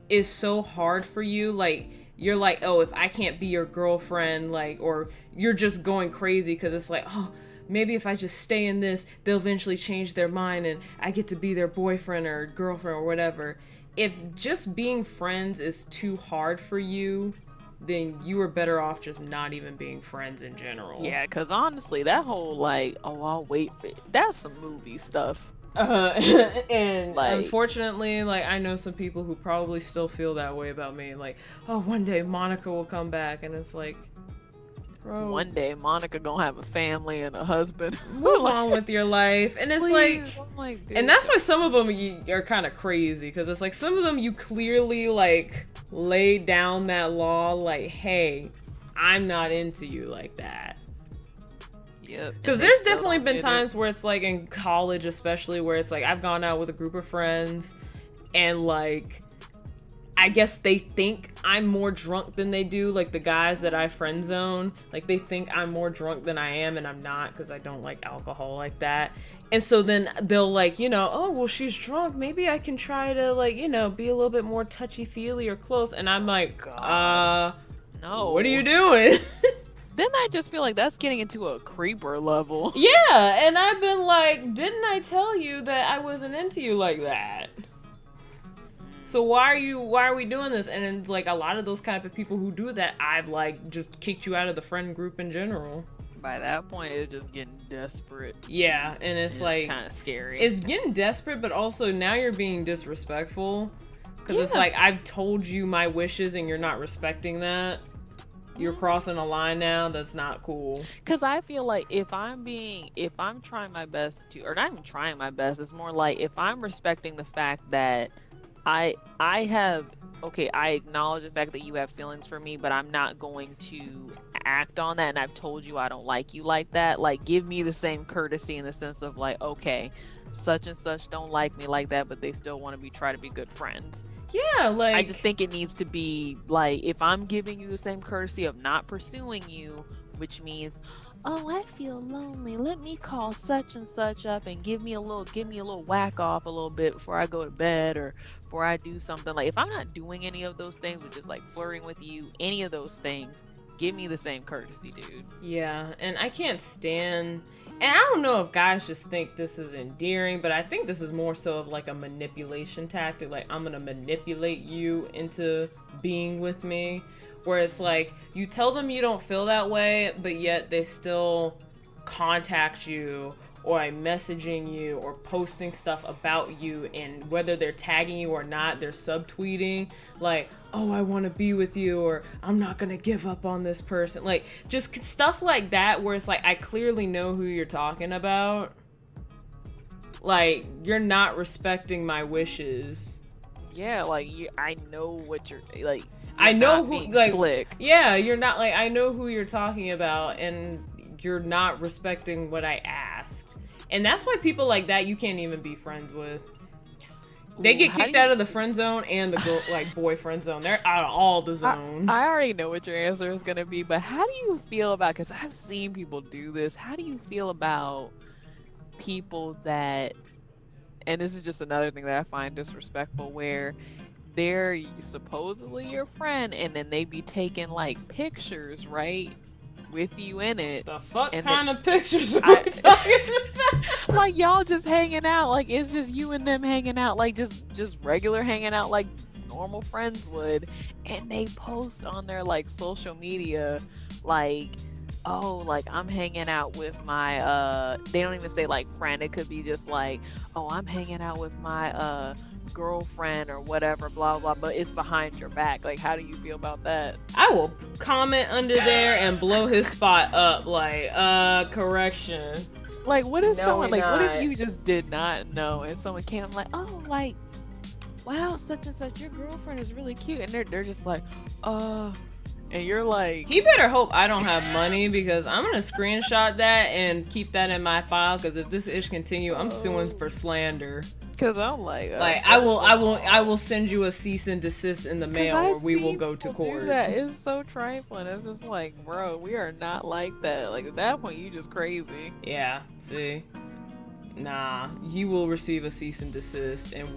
is so hard for you, like you're like, oh, if I can't be your girlfriend, like, or you're just going crazy because it's like, oh, maybe if I just stay in this, they'll eventually change their mind and I get to be their boyfriend or girlfriend or whatever. If just being friends is too hard for you, then you are better off just not even being friends in general. Yeah, because honestly, that whole like, oh, I'll wait for it, that's some movie stuff. And like, unfortunately, like I know some people who probably still feel that way about me. Like, oh, one day Monica will come back, and it's like, bro, one day Monica gonna have a family and a husband. Move on with your life. And it's like and that's why some of them are kind of crazy, because it's like some of them you clearly like laid down that law, like, hey, I'm not into you like that. Yep. Because there's definitely been times where it's like in college, especially, where it's like I've gone out with a group of friends and like I guess they think I'm more drunk than they do. Like the guys that I friend zone, like they think I'm more drunk than I am, and I'm not, because I don't like alcohol like that. And so then they'll like, you know, oh, well, she's drunk, maybe I can try to like, you know, be a little bit more touchy-feely or close. And I'm like, no, what are you doing? Then I just feel like that's getting into a creeper level. Yeah, and I've been like, didn't I tell you that I wasn't into you like that? So why are we doing this? And it's like a lot of those kind of people who do that, I've like just kicked you out of the friend group in general. By that point, it's just getting desperate. Yeah, and it's like kind of scary. It's getting desperate, but also now you're being disrespectful, because it's like I've told you my wishes and you're not respecting that. You're crossing a line now. That's not cool. Because I feel like if I'm trying my best to, or not even trying my best, it's more like if I'm respecting the fact that I acknowledge the fact that you have feelings for me, but I'm not going to act on that, and I've told you I don't like you like that. Like, give me the same courtesy in the sense of like, okay, such and such don't like me like that, but they still want to try to be good friends. Yeah, like, I just think it needs to be like, if I'm giving you the same courtesy of not pursuing you, which means, oh, I feel lonely, let me call such and such up and give me a little whack off a little bit before I go to bed, or before I do something. Like, if I'm not doing any of those things, which is like flirting with you, any of those things, give me the same courtesy, dude. Yeah, and I can't stand, and I don't know if guys just think this is endearing, but I think this is more so of like a manipulation tactic. Like, I'm gonna manipulate you into being with me, where it's like you tell them you don't feel that way, but yet they still contact you, or I'm messaging you or posting stuff about you, and whether they're tagging you or not, they're subtweeting like, oh, I want to be with you, or I'm not gonna give up on this person. Like, just stuff like that, where it's like I clearly know who you're talking about. Like, you're not respecting my wishes. Yeah, like, I know what you're like. I know who, like, slick. Yeah, you're not, like, I know who you're talking about, and you're not respecting what I asked. And that's why people like that you can't even be friends with. They get kicked out of the friend zone and the girl, like, boyfriend zone. They're out of all the zones. I already know what your answer is going to be, but how do you feel about, because I've seen people do this, how do you feel about people that, and this is just another thing that I find disrespectful, where they're supposedly your friend and then they be taking like pictures, right, with you in it. The fuck kind of pictures are we talking about? Like, y'all just hanging out, like it's just you and them hanging out, like just regular hanging out like normal friends would, and they post on their like social media like oh, like I'm hanging out with my they don't even say like friend, it could be just like, oh, I'm hanging out with my girlfriend or whatever, blah blah, but it's behind your back. Like, how do you feel about that? I will comment under there and blow his spot up, like, correction. Like, what if someone, like, what if you just did not know and someone came like, oh, like, wow, such and such, your girlfriend is really cute, and they're just like, and you're like, he better hope I don't have money, because I'm gonna screenshot that and keep that in my file, because if this ish continue, I'm suing for slander. Because I'm like I will send you a cease and desist in the mail, or we will go to court. That is so trifling. It's just like, bro, we are not like that. Like, at that point, you just crazy. Yeah, see? Nah, you will receive a cease and desist, and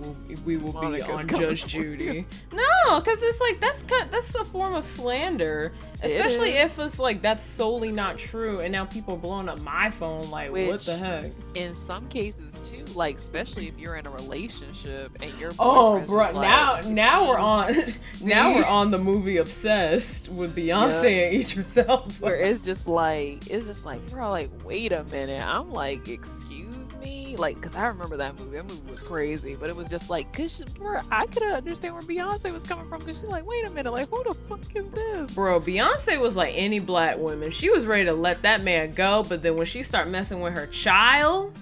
we will be on Judge Judy. No, because it's like, that's a form of slander, especially if it's like that's solely not true, and now people are blowing up my phone. Like, what the heck? In some cases too, like especially if you're in a relationship and your bro, like, now we're on the movie Obsessed with Beyonce and Idris. Where it's just like, bro, like, wait a minute, I'm like, excuse me, like, because I remember that movie was crazy, but it was just like, bro, I could understand where Beyonce was coming from, because she's like, wait a minute, like, who the fuck is this? Bro, Beyonce was like any black woman. She was ready to let that man go, but then when she started messing with her child,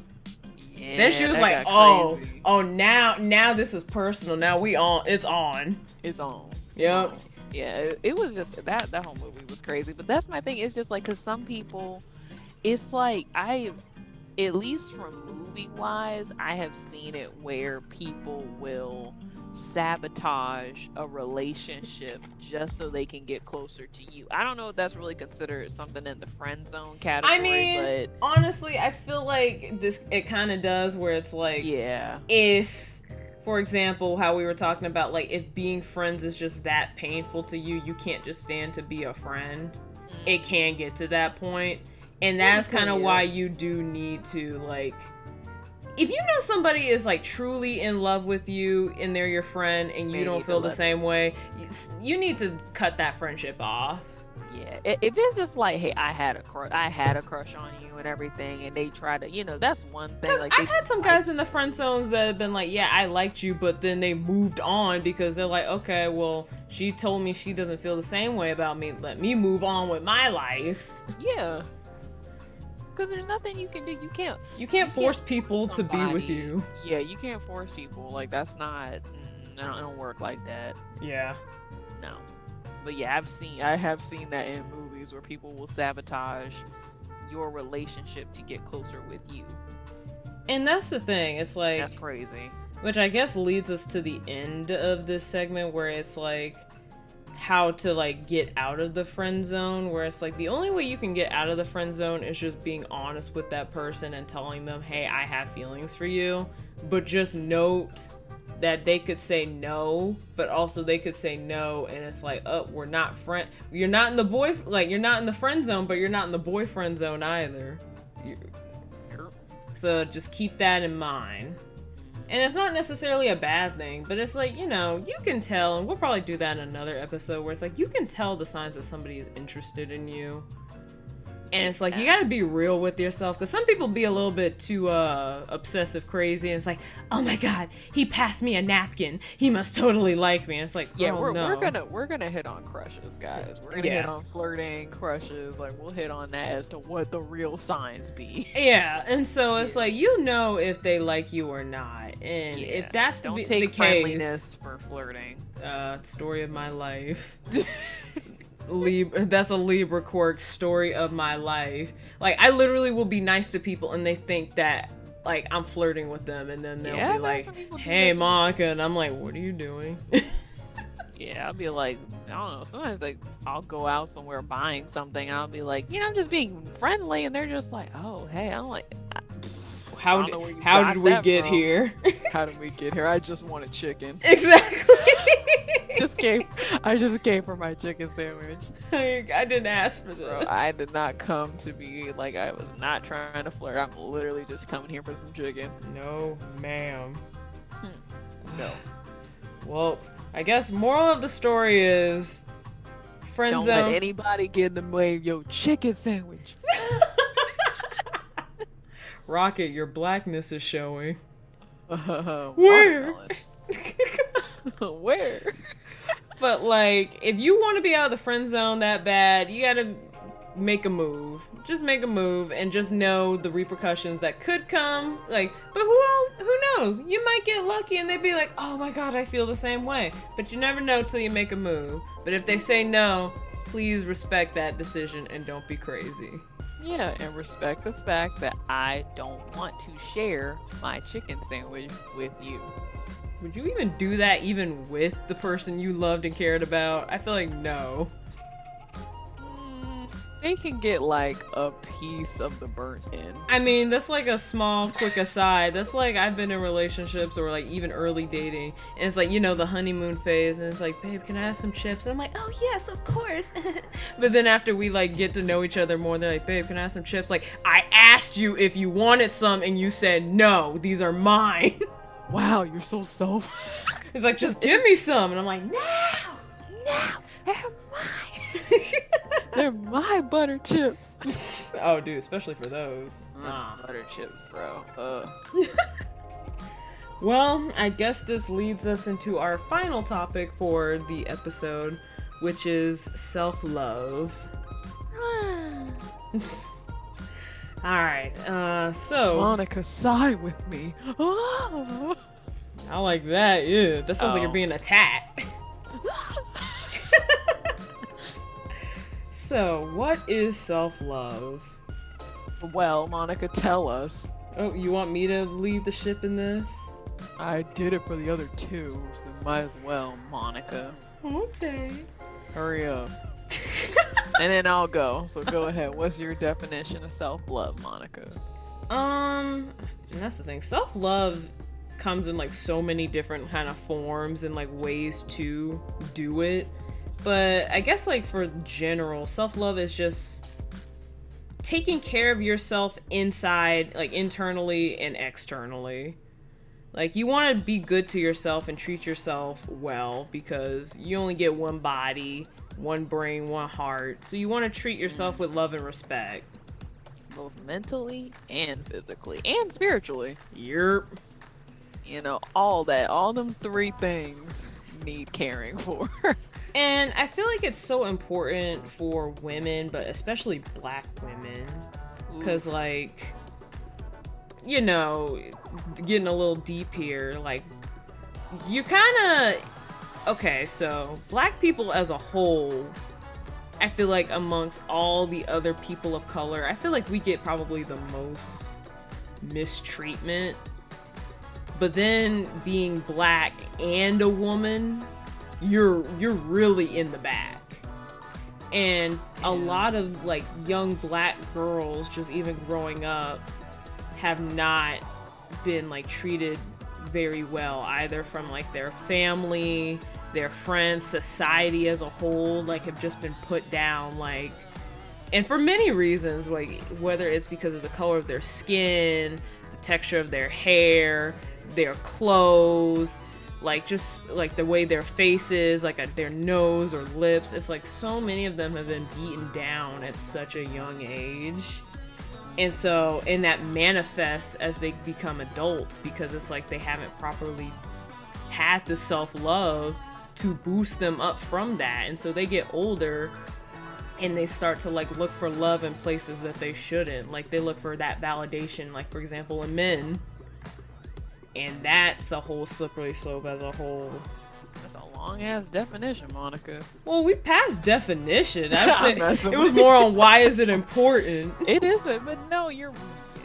then she was like, oh, now this is personal. Now it's on. Yep. Yeah, it was just, that whole movie was crazy. But that's my thing. It's just like, because some people, it's like, at least from movie wise, I have seen it where people will sabotage a relationship just so they can get closer to you. I don't know if that's really considered something in the friend zone category. I mean, but honestly, I feel like it kind of does, where it's like, yeah, if, for example, how we were talking about, like, if being friends is just that painful to you, you can't just stand to be a friend. It can get to that point. And that's kind of why you do need to, like, if you know somebody is, like, truly in love with you and they're your friend and you don't feel the same way, you need to cut that friendship off. Yeah, if it's just like, hey, I had a crush on you and everything, and they try to, that's one thing. Like, I've had some guys in the friend zones that have been like, yeah, I liked you, but then they moved on because they're like, okay, well, she told me she doesn't feel the same way about me. Let me move on with my life. Yeah. Because there's nothing you can do. You can't force people to be with you. Yeah, you can't force people. Like, that's not, it don't work like that. Yeah. No. But yeah, I have seen that in movies where people will sabotage your relationship to get closer with you. And that's the thing. It's like, that's crazy. Which I guess leads us to the end of this segment, where it's like, how to, like, get out of the friend zone, where it's like the only way you can get out of the friend zone is just being honest with that person and telling them, hey, I have feelings for you. But just note that they could say no, but also they could say no, and it's like, oh, we're not you're not in the you're not in the friend zone, but you're not in the boyfriend zone either. So just keep that in mind. And it's not necessarily a bad thing, but it's like, you can tell, and we'll probably do that in another episode, where it's like, you can tell the signs that somebody is interested in you. And it's like, you gotta be real with yourself, because some people be a little bit too obsessive crazy, and it's like, oh my god, he passed me a napkin, he must totally like me. And it's like, yeah, we're gonna hit on crushes, guys. We're gonna hit on flirting, crushes. Like, we'll hit on that as to what the real signs be. Yeah, and so it's like, if they like you or not, and if that's the case, friendliness for flirting. Story of my life. That's a Libra quirk, story of my life. Like, I literally will be nice to people and they think that, like, I'm flirting with them, and then they'll be like, hey, Monica, and I'm like, what are you doing? Yeah, I'll be like, I don't know, sometimes, like, I'll go out somewhere buying something, and I'll be like, I'm just being friendly, and they're just like, oh, hey, I'm like, how did we get here? How did we get here? I just wanted chicken. Exactly. I just came for my chicken sandwich. I didn't ask for this. Bro, I did not come to be like, I was not trying to flirt. I'm literally just coming here for some chicken. No, ma'am. No. Well, I guess moral of the story is Friend Don't zone. let anybody get in the way of your chicken sandwich. Rocket, your blackness is showing. Where? Where? But like, if you want to be out of the friend zone that bad, you gotta make a move. Just make a move and just know the repercussions that could come. Like, but who knows? You might get lucky and they'd be like, oh my god, I feel the same way. But you never know till you make a move. But if they say no, please respect that decision and don't be crazy. Yeah, and respect the fact that I don't want to share my chicken sandwich with you. Would you even do that even with the person you loved and cared about? I feel like no. They can get like a piece of the burnt end. I mean, that's like a small, quick aside. That's like I've been in relationships or like even early dating, and it's like, you know, the honeymoon phase, and it's like, babe, can I have some chips? And I'm like, oh yes, of course. But then after we like get to know each other more, they're like, babe, can I have some chips? Like, I asked you if you wanted some, and you said no. These are mine. Wow, you're so self. It's like, just give me some, and I'm like, no, they're mine. They're my butter chips. Oh, dude, especially for those. Butter chips, bro. Well, I guess this leads us into our final topic for the episode, which is self-love. Alright, so... Monica, sigh with me. I like that, yeah. That sounds like you're being attacked. So, what is self-love? Well, Monica, tell us. Oh, you want me to lead the ship in this? I did it for the other two, so might as well, Monica. Okay. Hurry up. And then I'll go. So go ahead. What's your definition of self-love, Monica? And that's the thing. Self-love comes in like so many different kind of forms and like ways to do it. But I guess like for general, self-love is just taking care of yourself inside, like internally and externally. Like you want to be good to yourself and treat yourself well because you only get one body, one brain, one heart. So you want to treat yourself with love and respect. Both mentally and physically and spiritually. Yerp. You know, all that. All them three things need caring for. And I feel like it's so important for women, but especially black women. Because, like, you know, getting a little deep here, like, you kind of... Okay, so, black people as a whole, I feel like amongst all the other people of color, I feel like we get probably the most mistreatment. But then, being black and a woman... You're really in the back. And a lot of like young black girls just even growing up have not been like treated very well either from like their family, their friends, society as a whole, like have just been put down, like, and for many reasons, like whether it's because of the color of their skin, the texture of their hair, their clothes, like just like the way their faces, like their nose or lips. It's like so many of them have been beaten down at such a young age. And so, and that manifests as they become adults because it's like they haven't properly had the self-love to boost them up from that. And so they get older and they start to like look for love in places that they shouldn't. Like they look for that validation, like for example in men. And that's a whole slippery slope as a whole. That's a long ass definition, Monica. Well, we passed definition. It was more on why is it important. It isn't, but no,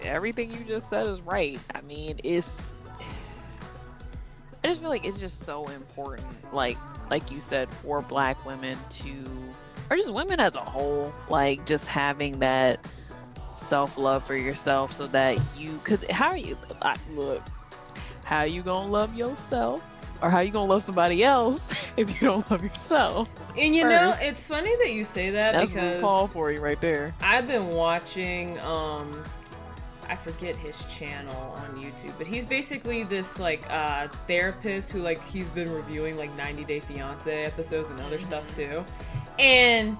everything you just said is right. I mean, I just feel like it's just so important, like you said, for black women or just women as a whole, like just having that self-love for yourself so that because how are you gonna love yourself? Or how you gonna love somebody else if you don't love yourself? And you know, it's funny that you say that that's because RuPaul for you right there. I've been watching, I forget his channel on YouTube, but he's basically this like therapist who like he's been reviewing like 90 Day Fiance episodes and other stuff too. And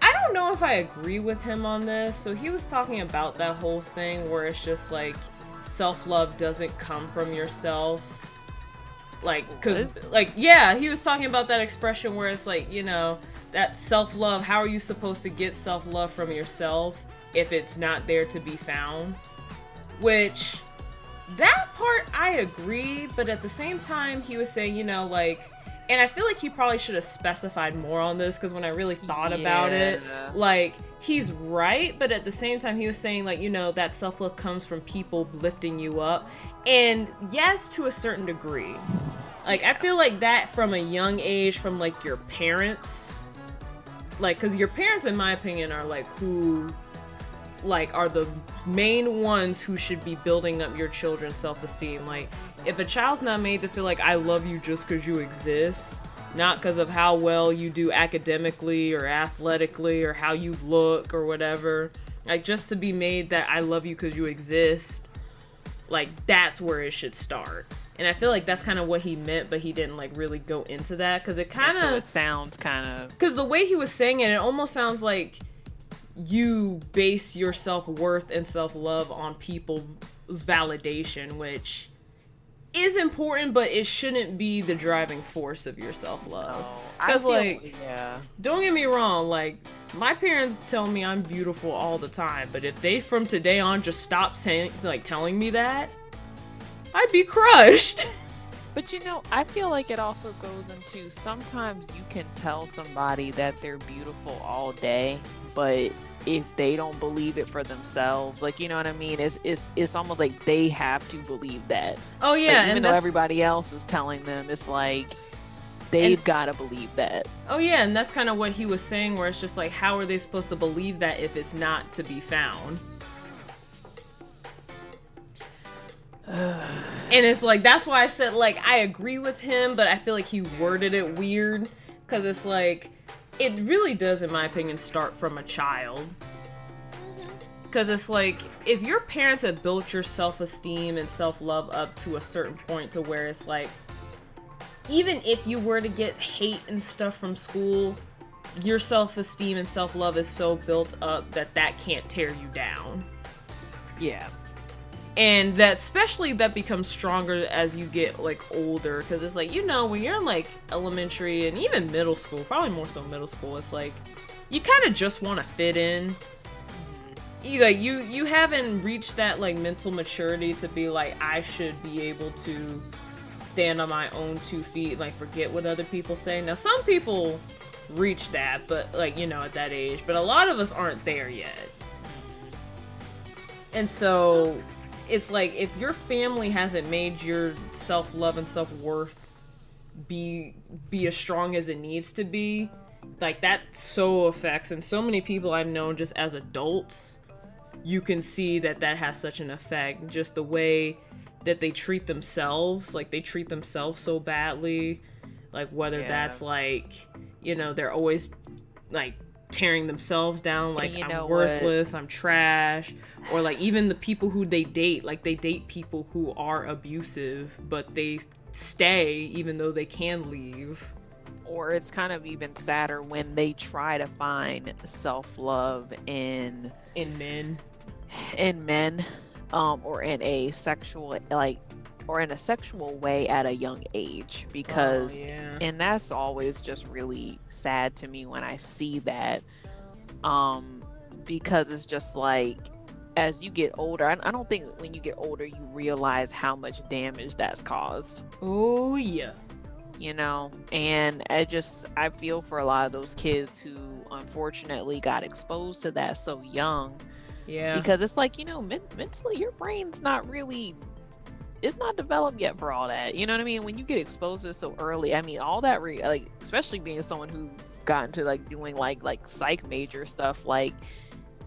I don't know if I agree with him on this. So he was talking about that whole thing where it's just like self-love doesn't come from yourself. Like, cause, like, yeah, he was talking about that expression where it's like, you know, that self-love, how are you supposed to get self-love from yourself if it's not there to be found? Which, that part I agree, but at the same time, he was saying, you know, like, and I feel like he probably should have specified more on this, because when I really thought about it, like, he's right, but at the same time, he was saying, like, you know, that self-love comes from people lifting you up. And yes, to a certain degree. Like, I feel like that from a young age, from, like, your parents, like, because your parents, in my opinion, are, like, who, like, are the main ones who should be building up your children's self-esteem. Like, if a child's not made to feel like I love you just because you exist, not because of how well you do academically or athletically or how you look or whatever, like, just to be made that I love you because you exist, like, that's where it should start. And I feel like that's kind of what he meant, but he didn't, like, really go into that, because it kind of... So it sounds kind of... Because the way he was saying it, it almost sounds like you base your self-worth and self-love on people's validation, which is important, but it shouldn't be the driving force of your self-love. Because, like, don't get me wrong, like, my parents tell me I'm beautiful all the time, but if they from today on just stop saying, like, telling me that, I'd be crushed. But you know, I feel like it also goes into, sometimes you can tell somebody that they're beautiful all day, but if they don't believe it for themselves, like, you know what I mean? It's almost like they have to believe that. Oh yeah, like, even though everybody else is telling them, it's like they've got to believe that. Oh yeah, and that's kind of what he was saying, where it's just like, how are they supposed to believe that if it's not to be found? And it's like, that's why I said, like, I agree with him, but I feel like he worded it weird, because it's like, it really does, in my opinion, start from a child. Because it's like, if your parents have built your self-esteem and self-love up to a certain point to where it's like, even if you were to get hate and stuff from school, your self-esteem and self-love is so built up that that can't tear you down. Yeah. And that, especially, that becomes stronger as you get, like, older. Because it's like, you know, when you're in, like, elementary and even middle school, probably more so middle school, it's like, you kind of just want to fit in. You haven't reached that, like, mental maturity to be like, I should be able to stand on my own 2 feet, like, forget what other people say. Now, some people reach that, but, like, you know, at that age. But a lot of us aren't there yet. And so... it's like, if your family hasn't made your self-love and self-worth be as strong as it needs to be, like, that so affects, and so many people I've known just as adults, you can see that that has such an effect. Just the way that they treat themselves, like, they treat themselves so badly, like, whether that's, like, you know, they're always, like, tearing themselves down, like, I'm worthless, I'm trash, or, like, even the people who they date, like, they date people who are abusive, but they stay even though they can leave. Or it's kind of even sadder when they try to find self-love in men, or in a sexual, like, or in a sexual way at a young age, because and that's always just really sad to me when I see that, because it's just like, as you get older, I don't think when you get older you realize how much damage that's caused. Oh yeah. You know, and I feel for a lot of those kids who unfortunately got exposed to that so young. Yeah. Because it's like, you know, mentally your brain's not really, it's not developed yet for all that. You know what I mean? When you get exposed to it so early, I mean, all that, like, especially being someone who got into, like, doing like psych major stuff, like,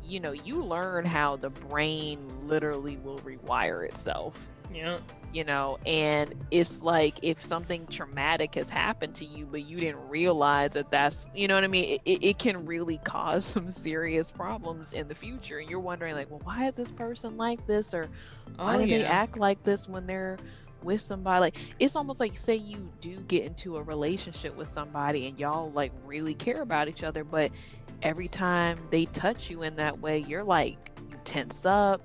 you know, you learn how the brain literally will rewire itself. Yeah. You know, and it's like, if something traumatic has happened to you, but you didn't realize that that's, you know what I mean? It can really cause some serious problems in the future. And you're wondering, like, well, why is this person like this? Or why do they act like this when they're with somebody, like it's almost like, say you do get into a relationship with somebody and y'all like really care about each other, but every time they touch you in that way, you're like, you tense up,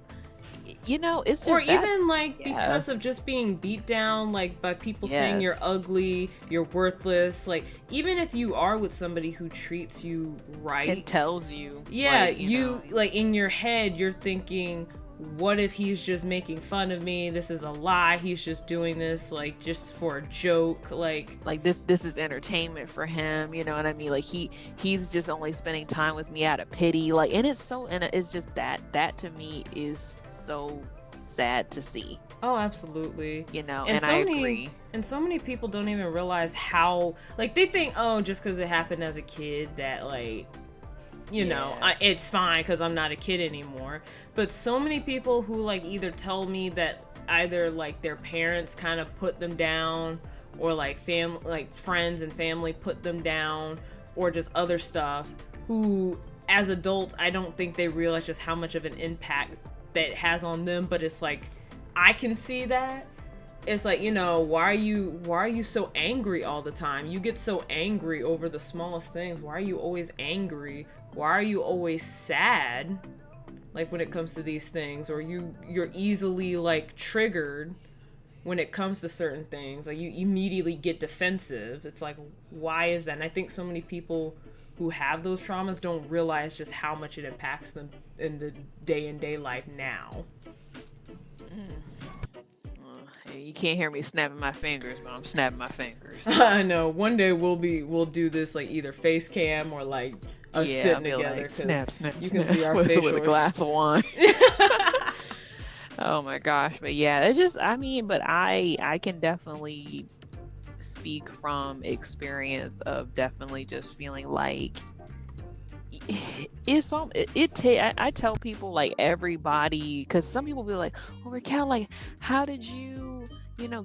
you know, it's just, or even like because of just being beat down, like by people saying you're ugly, you're worthless. Like even if you are with somebody who treats you right, it tells you, like, you like in your head you're thinking, what if he's just making fun of me? This is a lie. He's just doing this like just for a joke. Like this is entertainment for him. You know what I mean? Like he's just only spending time with me out of pity. Like, and it's just that to me is so sad to see. Oh, absolutely. You know, and I agree. And so many people don't even realize how, like, they think, oh, just because it happened as a kid that, like, you know, it's fine because I'm not a kid anymore. But so many people who, like, either tell me that either, like, their parents kind of put them down, or, like, friends and family put them down, or just other stuff, who, as adults, I don't think they realize just how much of an impact that it has on them. But it's like, I can see that. It's like, you know, why are you so angry all the time? You get so angry over the smallest things. Why are you always angry? Why are you always sad? Like when it comes to these things, or you're easily like triggered when it comes to certain things. Like you immediately get defensive. It's like, why is that? And I think so many people who have those traumas don't realize just how much it impacts them in the day-to-day life now. You can't hear me snapping my fingers, but I'm snapping my fingers. I know. One day we'll do this like either face cam or like us sitting together. Like, snap, you can see our facial facial with a glass of wine. Oh my gosh, but yeah, it's just, I mean, but I can definitely speak from experience of definitely just feeling like I tell people, like, everybody, because some people be like, oh, Raquel, like, how did you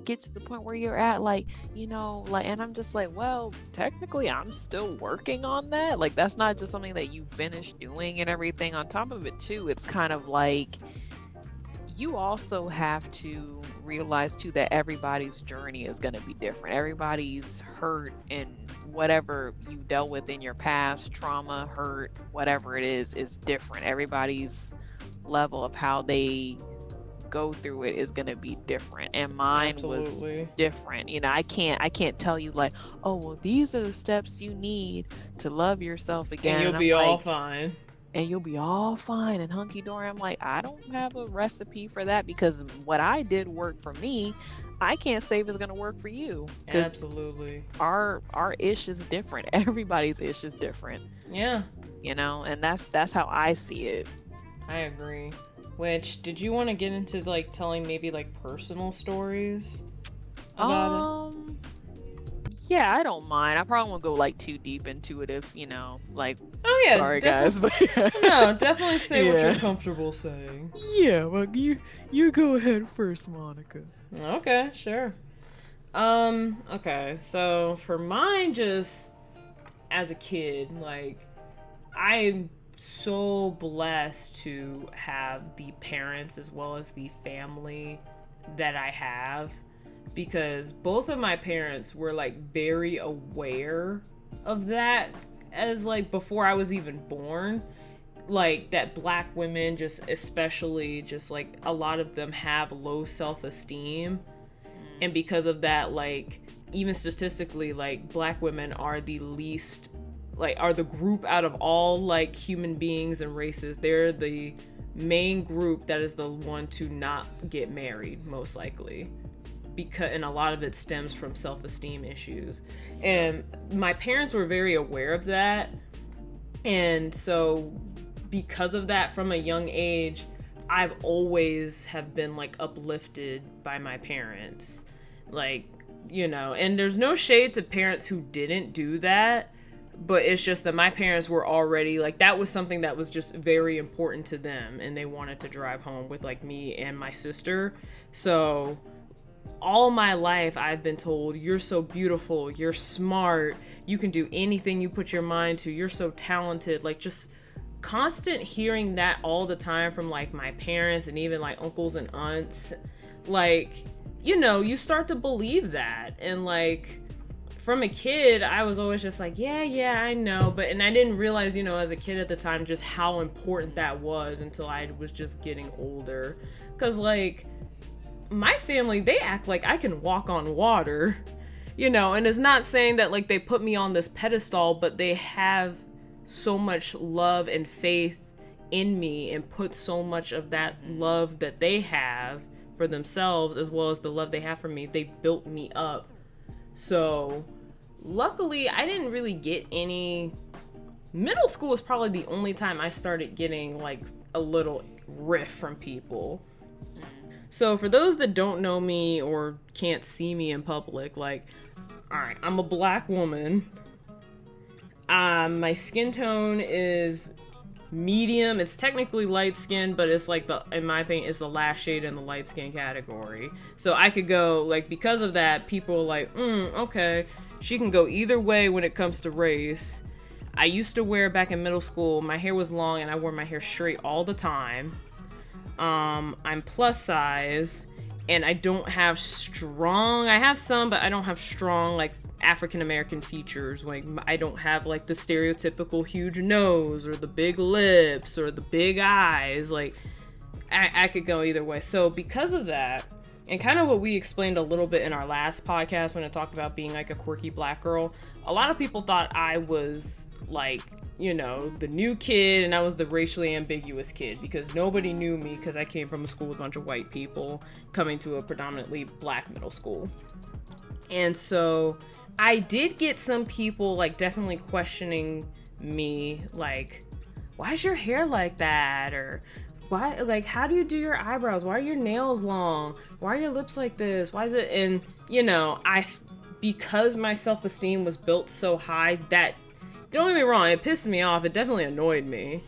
get to the point where you're at, like, like, and I'm just like, well, technically I'm still working on that. Like, that's not just something that you finish doing and everything. On top of it too, it's kind of like, you also have to realize too that everybody's journey is going to be different. Everybody's hurt and whatever you dealt with in your past, trauma, hurt, whatever it is different. Everybody's level of how they go through it is going to be different, and mine was different. I can't tell you like, oh, well, these are the steps you need to love yourself again, and you'll be all fine. And you'll be all fine and hunky-dory. I'm like, I don't have a recipe for that, because what I did work for me, I can't say if it's going to work for you. Absolutely. Our ish is different. Everybody's ish is different. Yeah. And that's how I see it. I agree. Which, did you want to get into like telling maybe like personal stories about it? Yeah, I don't mind. I probably won't go like too deep into it if, like, oh yeah, sorry guys, but no, definitely say what you're comfortable saying. Yeah, well, you go ahead first, Monica. Okay, sure. Okay, so for mine, just as a kid, like, I'm so blessed to have the parents as well as the family that I have, because both of my parents were like very aware of that, as like before I was even born, like that Black women, just especially, just like a lot of them have low self-esteem, and because of that, like, even statistically, like, Black women are the least, like, are the group out of all like human beings and races, they're the main group that is the one to not get married, most likely, and a lot of it stems from self-esteem issues. And my parents were very aware of that, and so because of that, from a young age, I've always have been like uplifted by my parents, like, and there's no shade to parents who didn't do that, but it's just that my parents were already like, that was something that was just very important to them, and they wanted to drive home with like me and my sister. So all my life I've been told, you're so beautiful, you're smart, you can do anything you put your mind to, you're so talented. Like, just constant hearing that all the time from like my parents and even like uncles and aunts, like you know, you start to believe that. And like, from a kid, I was always just like, yeah, I know. And I didn't realize, you know, as a kid at the time, just how important that was until I was just getting older. Because, like, my family, they act like I can walk on water, you know, and it's not saying that, like, they put me on this pedestal, but they have so much love and faith in me and put so much of that love that they have for themselves as well as the love they have for me. They built me up. So luckily I didn't really get any. Middle school was probably the only time I started getting like a little riff from people. So for those that don't know me or can't see me in public, like, alright, I'm a black woman. My skin tone is medium. It's technically light skin, but it's like in my opinion, it's the last shade in the light skin category. So I could go, like, because of that, people are like, okay, she can go either way when it comes to race. I used to wear, back in middle school, my hair was long and I wore my hair straight all the time. I'm plus size and I don't have I have some, but I don't have strong, like, African American features. Like, I don't have like the stereotypical huge nose or the big lips or the big eyes. Like, I could go either way. So because of that, and kind of what we explained a little bit in our last podcast when it talked about being like a quirky black girl, a lot of people thought I was like, you know, the new kid and I was the racially ambiguous kid because nobody knew me because I came from a school with a bunch of white people coming to a predominantly black middle school. And so I did get some people, like, definitely questioning me, like, why is your hair like that? Or why, like, how do you do your eyebrows? Why are your nails long? Why are your lips like this? Why is it? And, you know, because my self-esteem was built so high, that, don't get me wrong, it pissed me off. It definitely annoyed me.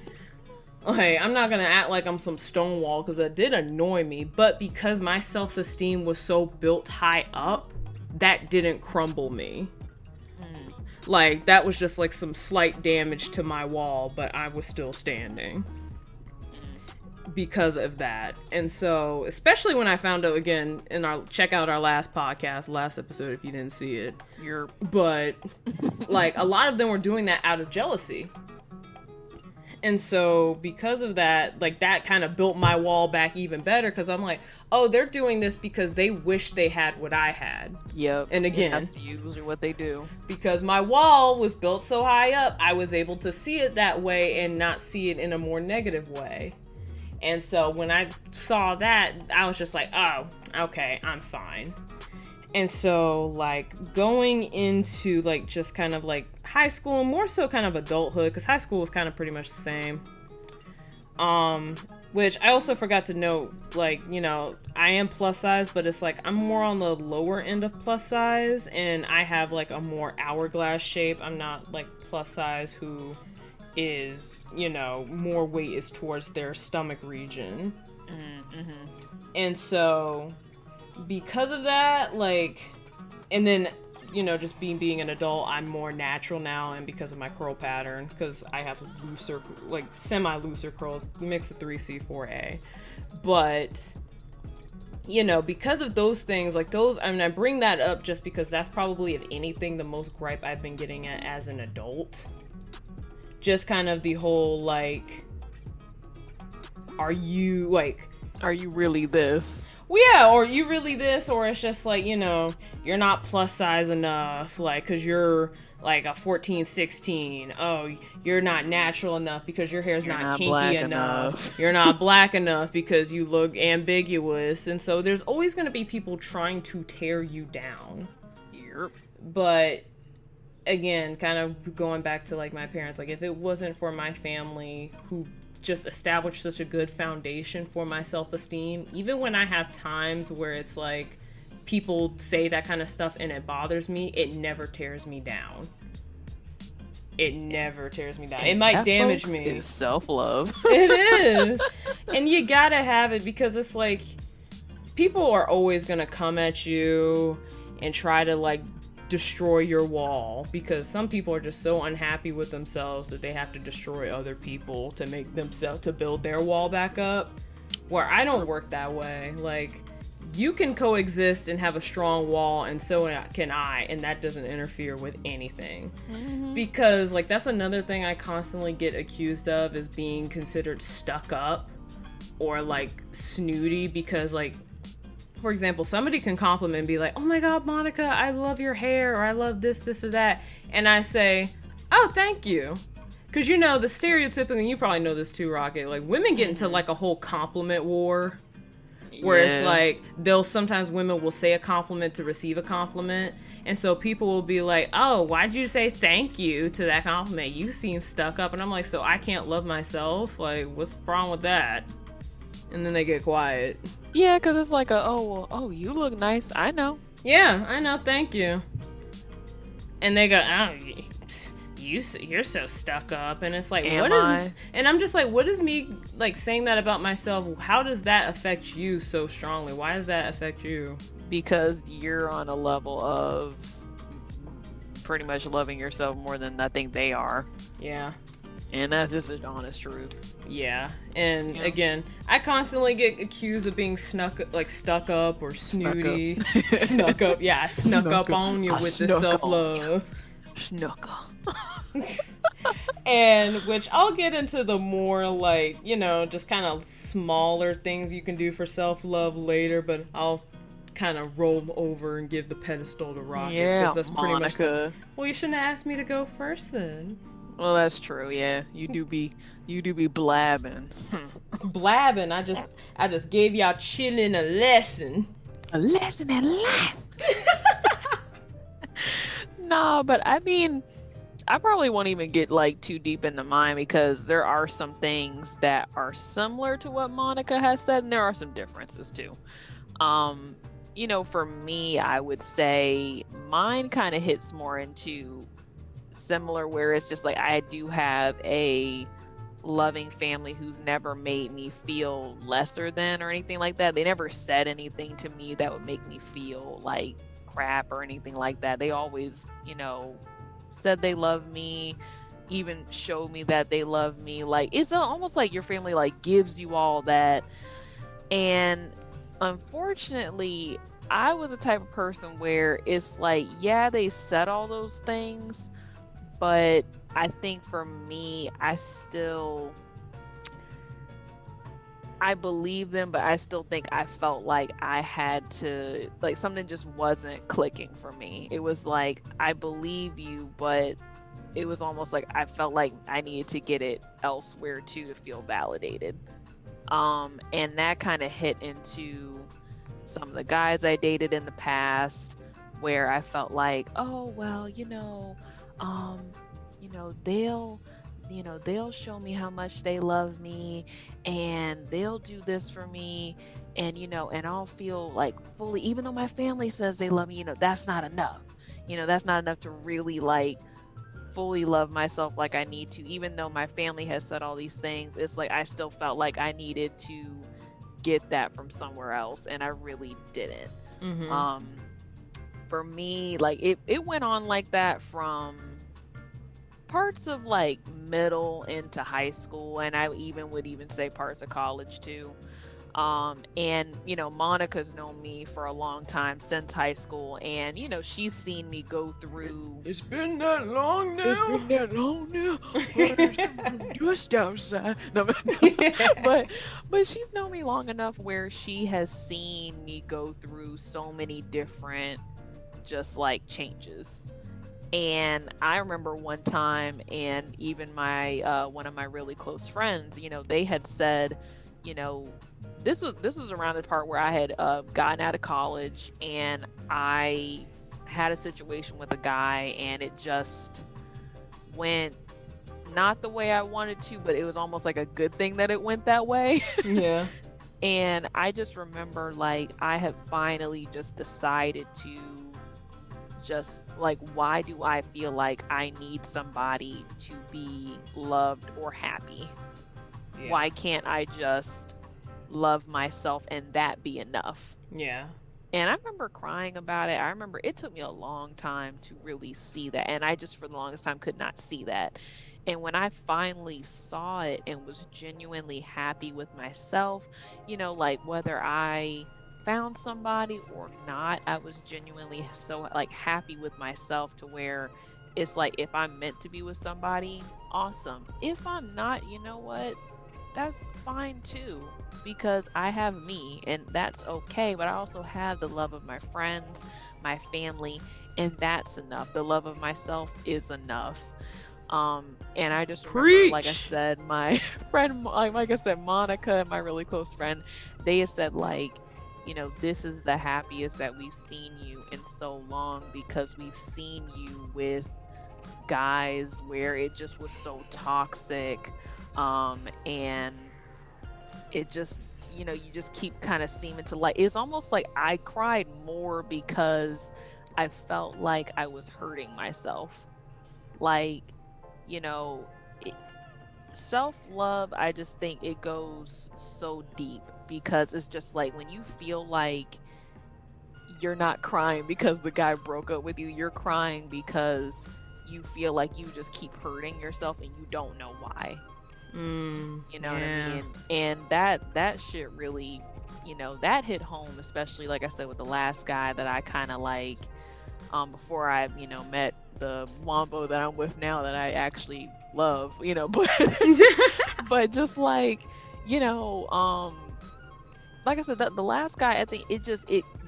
Like, I'm not gonna act like I'm some Stonewall, because that did annoy me, but because my self-esteem was so built high up, that didn't crumble me. Like, that was just like some slight damage to my wall, but I was still standing because of that. And so, especially when I found out, again, check out our last episode if you didn't see it. But like, a lot of them were doing that out of jealousy. And so because of that, like, that kind of built my wall back even better, because I'm like, oh, they're doing this because they wish they had what I had. Yep. And again, that's usually what they do. Because my wall was built so high up, I was able to see it that way and not see it in a more negative way. And so when I saw that, I was just like, oh, okay, I'm fine. And so, like, going into, like, just kind of, like, high school, more so kind of adulthood, because high school was kind of pretty much the same. Which I also forgot to note, like, you know, I am plus size, but it's like, I'm more on the lower end of plus size, and I have, like, a more hourglass shape. I'm not, like, plus size who is, you know, more weight is towards their stomach region. Mm-hmm. And so, because of that, like, and then, you know, just being an adult, I'm more natural now, and because of my curl pattern, because I have looser, like, semi-looser curls, mix of 3C, 4A. But, you know, because of those things, like, those, I mean, I bring that up just because that's probably, if anything, the most gripe I've been getting at as an adult. Just kind of the whole, like, are you really this? Well, yeah, or you really this, or it's just like, you know, you're not plus size enough, like, because you're like a 14, 16. Oh, you're not natural enough because your hair's not kinky enough. You're not black enough because you look ambiguous. And so there's always going to be people trying to tear you down. Yep. But again, kind of going back to, like, my parents, like, if it wasn't for my family who just established such a good foundation for my self-esteem, even when I have times where it's like people say that kind of stuff and it bothers me, it never tears me down. It never tears me down. And it might damage me. It's self-love. It is. And you gotta have it, because it's like, people are always gonna come at you and try to, like, destroy your wall, because some people are just so unhappy with themselves that they have to destroy other people to build their wall back up, where I don't work that way. Like, you can coexist and have a strong wall, and so can I, and that doesn't interfere with anything. Because, like, that's another thing I constantly get accused of, is being considered stuck up or, like, snooty, because, like, for example, somebody can compliment and be like, oh my god, Monica, I love your hair, or I love this or that, and I say, oh, thank you. Because, you know, the stereotypical, and you probably know this too, Rocket, like, women get into, like, a whole compliment war. Where it's like, sometimes women will say a compliment to receive a compliment. And so people will be like, oh, why'd you say thank you to that compliment? You seem stuck up. And I'm like, so I can't love myself? Like, what's wrong with that? And then they get quiet. Yeah, because it's like oh, you look nice. I know. Yeah, I know. Thank you. And they go, oh, you're so stuck up. And it's like, and I'm just like, what is me, like, saying that about myself? How does that affect you so strongly? Why does that affect you? Because you're on a level of pretty much loving yourself more than I think they are. Yeah. And that's just the honest truth. Yeah. And again, I constantly get accused of being stuck up or snooty. Snuck up. Yeah, I snuck up on you with the self-love. Snuck up. And which I'll get into the more, like, you know, just kind of smaller things you can do for self-love later, but I'll kind of roll over and give the pedestal to Rocket. Yeah, because that's pretty Monica. Well, you shouldn't have asked me to go first then. Well, that's true. Yeah, you do be blabbing. Blabbing. I just gave y'all chilling a lesson. A lesson in life. No, but I mean, I probably won't even get, like, too deep into mine, because there are some things that are similar to what Monica has said, and there are some differences too. You know, for me, I would say mine kind of hits more into similar, where it's just like, I do have a loving family who's never made me feel lesser than or anything like that. They never said anything to me that would make me feel like crap or anything like that. They always, you know, said they love me, even showed me that they love me. Like, it's almost like your family, like, gives you all that. And unfortunately, I was the type of person where it's like, yeah, they said all those things, but I think for me, I believe them, but I still think I felt like I had to, like, something just wasn't clicking for me. It was like, I believe you, but it was almost like I felt like I needed to get it elsewhere too to feel validated. And that kind of hit into some of the guys I dated in the past, where I felt like, oh, well, they'll show me how much they love me, and they'll do this for me, and, and I'll feel like fully, even though my family says they love me, that's not enough. That's not enough to really, like, fully love myself like I need to. Even though my family has said all these things, it's like I still felt like I needed to get that from somewhere else, and I really didn't. Mm-hmm. For me, like, it went on like that from parts of, like, middle into high school, and I would even say parts of college too. And Monica's known me for a long time, since high school, and she's seen me go through. It's been that long now. Just outside. No. But she's known me long enough where she has seen me go through so many different, just, like, changes. And I remember one time, and even my one of my really close friends, they had said, this was around the part where I had gotten out of college, and I had a situation with a guy, and it just went not the way I wanted to, but it was almost like a good thing that it went that way. Yeah. And I just remember, like, I had finally just decided to just, like, why do I feel like I need somebody to be loved or happy? Yeah. Why can't I just love myself and that be enough? Yeah. And I remember crying about it. I remember it took me a long time to really see that, and I just for the longest time could not see that. And when I finally saw it and was genuinely happy with myself, like, whether I found somebody or not, I was genuinely so like happy with myself to where it's like if I'm meant to be with somebody, awesome. If I'm not, you know what? That's fine too, because I have me and that's okay. But I also have the love of my friends, my family, and that's enough. The love of myself is enough. And I just remember, like I said, my friend, like I said, Monica, my really close friend, they had said like, you know, this is the happiest that we've seen you in so long, because we've seen you with guys where it just was so toxic. And it just, you know, you just keep kind of seeming to like, it's almost like I cried more because I felt like I was hurting myself. Like, you know, self-love, I just think it goes so deep, because it's just like when you feel like you're not crying because the guy broke up with you, you're crying because you feel like you just keep hurting yourself and you don't know why. You know what I mean? And that shit really, you know, that hit home, especially like I said with the last guy that I kind of like, before I, you know, met the Wombo that I'm with now that I actually love, you know, but just like, you know, like I said, the last guy, I think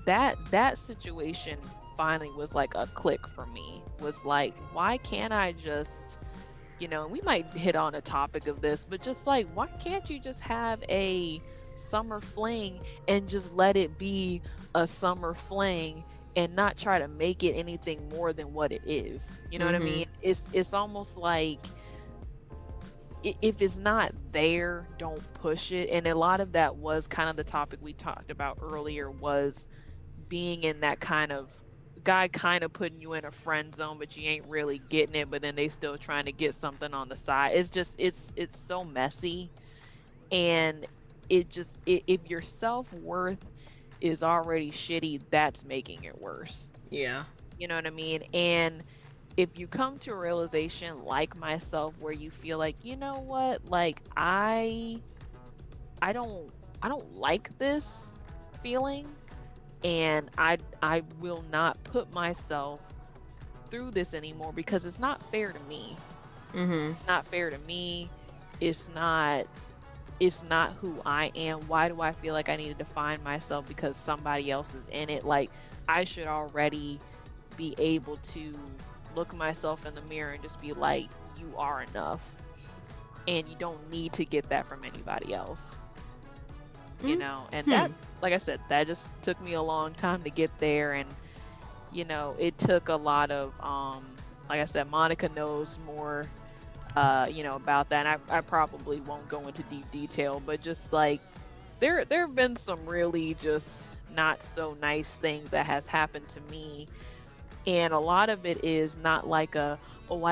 that situation finally was like a click for me. Was like, why can't I just, you know, we might hit on a topic of this, but just like, why can't you just have a summer fling and just let it be a summer fling and not try to make it anything more than what it is? You know what I mean? It's almost like, if it's not there, don't push it. And a lot of that was kind of the topic we talked about earlier, was being in that kind of guy kind of putting you in a friend zone, but you ain't really getting it, but then they still trying to get something on the side. It's just, it's so messy. And if your self-worth is already shitty, that's making it worse. Yeah. You know what I mean? And if you come to a realization like myself where you feel like, you know what, like I don't like this feeling, and I will not put myself through this anymore, because it's not fair to me. It's not fair to me. It's not who I am. Why do I feel like I need to define myself because somebody else is in it? Like, I should already be able to look myself in the mirror and just be like, you are enough, and you don't need to get that from anybody else. You know, and that, like I said, that just took me a long time to get there. And you know, it took a lot of like I said, Monica knows more you know, about that, and I probably won't go into deep detail, but just like there have been some really just not so nice things that has happened to me. And a lot of it is not like I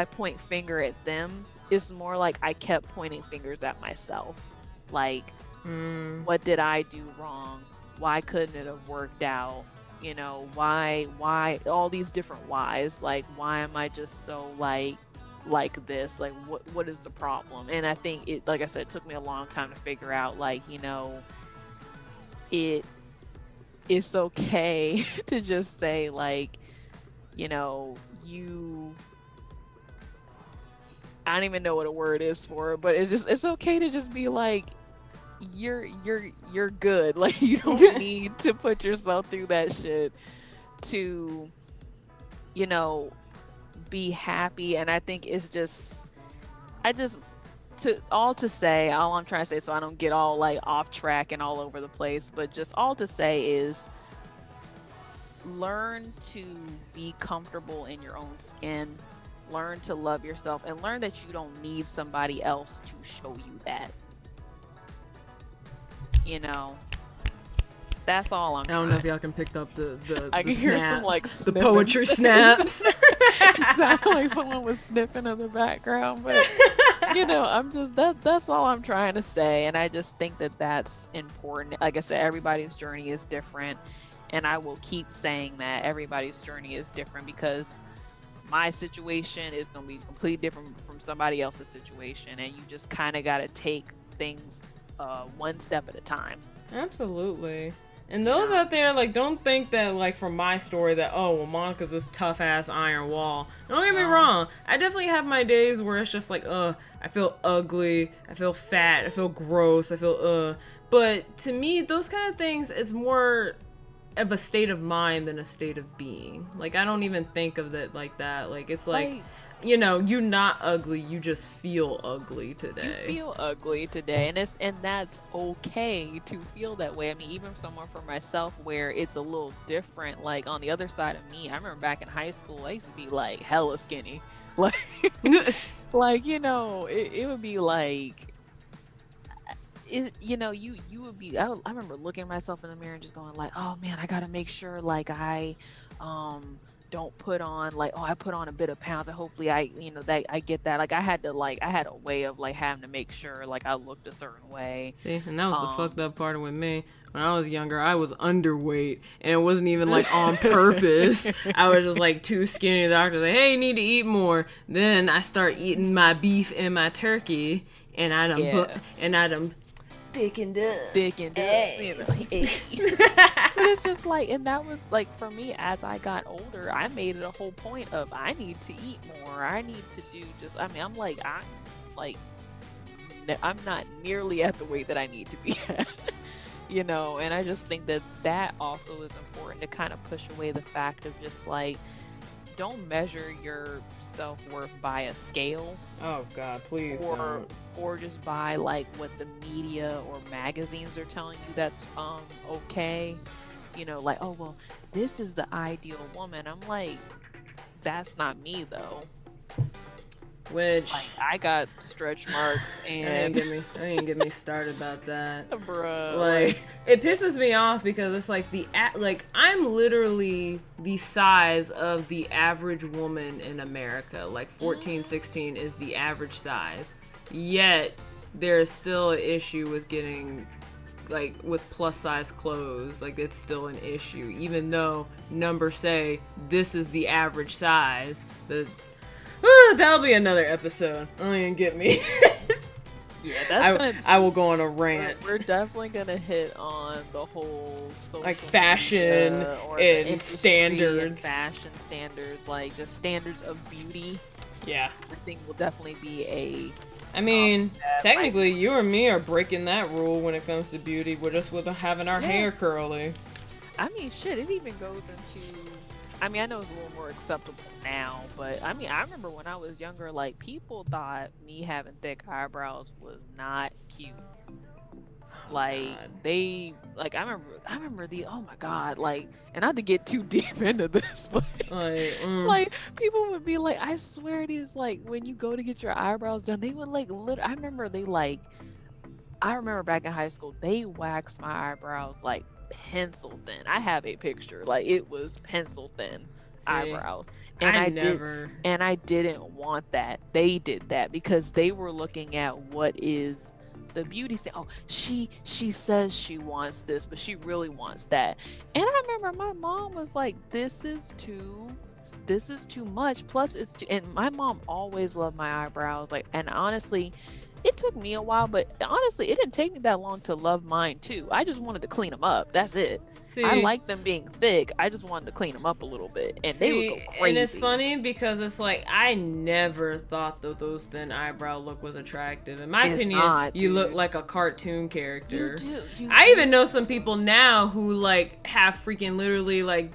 point finger at them. It's more like I kept pointing fingers at myself. Like, what did I do wrong? Why couldn't it have worked out? You know, why all these different whys? Like, why am I just so like this? Like, what is the problem? And I think it, like I said, it took me a long time to figure out, like, you know, it's okay to just say, like, you know, I don't even know what a word is for it, but it's okay to just be like, you're good. Like, you don't need to put yourself through that shit to, you know, be happy. And I think it's just, all I'm trying to say, so I don't get all like off track and all over the place, but just all to say is, learn to be comfortable in your own skin, learn to love yourself, and learn that you don't need somebody else to show you that. You know, that's all I'm trying. I don't know if y'all can pick up the I can hear some like the poetry snaps. It sounded like someone was sniffing in the background, but you know, I'm just that's all I'm trying to say. And I just think that that's important. Like I said, everybody's journey is different, and I will keep saying that everybody's journey is different, because my situation is going to be completely different from somebody else's situation, and you just kind of got to take things one step at a time. Absolutely. And those out there, like, don't think that, like, from my story that, oh, well, Monica's this tough-ass iron wall. Don't get me wrong. I definitely have my days where it's just like, I feel ugly, I feel fat, I feel gross, I feel, But to me, those kind of things, it's more of a state of mind than a state of being. Like, I don't even think of it like that. Like, it's like, you know, you're not ugly, you just feel ugly today. You feel ugly today, and that's okay to feel that way. I mean, even someone for myself where it's a little different, like on the other side of me, I remember back in high school, I used to be like hella skinny. Like, like, you know, it would be like, you know, you would be, I remember looking at myself in the mirror and just going like, oh man, I gotta make sure like I don't put on like, oh, I put on a bit of pounds and hopefully I, you know, that I get that. Like I had a way of like having to make sure like I looked a certain way. See, and that was the fucked up part with me. When I was younger, I was underweight, and it wasn't even like on purpose. I was just like too skinny. The doctor's like, hey, you need to eat more. Then I start eating my beef and my turkey, and I done thickened up. You know, but it's just like, and that was like for me as I got older, I made it a whole point of I need to eat more. I need to do just. I mean, I'm not nearly at the weight that I need to be at. You know, and I just think that also is important to kind of push away the fact of just like, don't measure your self-worth by a scale. Oh God, please don't. Or just by like what the media or magazines are telling you that's okay. You know, like, oh well, this is the ideal woman. I'm like, that's not me though. Which like, I got stretch marks and I ain't get me started about that, bruh. Like it pisses me off because it's like I'm literally the size of the average woman in America. Like 14, 16 is the average size. Yet there's still an issue with getting like with plus size clothes. Like it's still an issue, even though numbers say this is the average size. But that'll be another episode. Don't even get me. Yeah, I will go on a rant. We're definitely gonna hit on the whole social like fashion and standards, and fashion standards, like just standards of beauty. Yeah, I think will definitely be a. I mean, technically, you or me are breaking that rule when it comes to beauty. We're just with having our hair curly. I mean, shit, it even goes into. I mean, I know it's a little more acceptable now, but I mean, I remember when I was younger, like people thought me having thick eyebrows was not cute. Like I remember oh my God, like, and not to get too deep into this, but like people would be like, I swear it is like when you go to get your eyebrows done, they would like I remember back in high school, they waxed my eyebrows like pencil thin. I have a picture, like it was pencil thin eyebrows. And I didn't want that. They did that because they were looking at what is the beauty stand. Oh, she says she wants this, but she really wants that. And I remember my mom was like, this is too much. Plus it's too, and my mom always loved my eyebrows. Like, and honestly, it took me a while, but honestly, it didn't take me that long to love mine too. I just wanted to clean them up. That's it. See, I like them being thick. I just wanted to clean them up a little bit, and they would go crazy. And it's funny because it's like I never thought that those thin eyebrow look was attractive. In my opinion, you look like a cartoon character. You do. I even know some people now who like have freaking literally like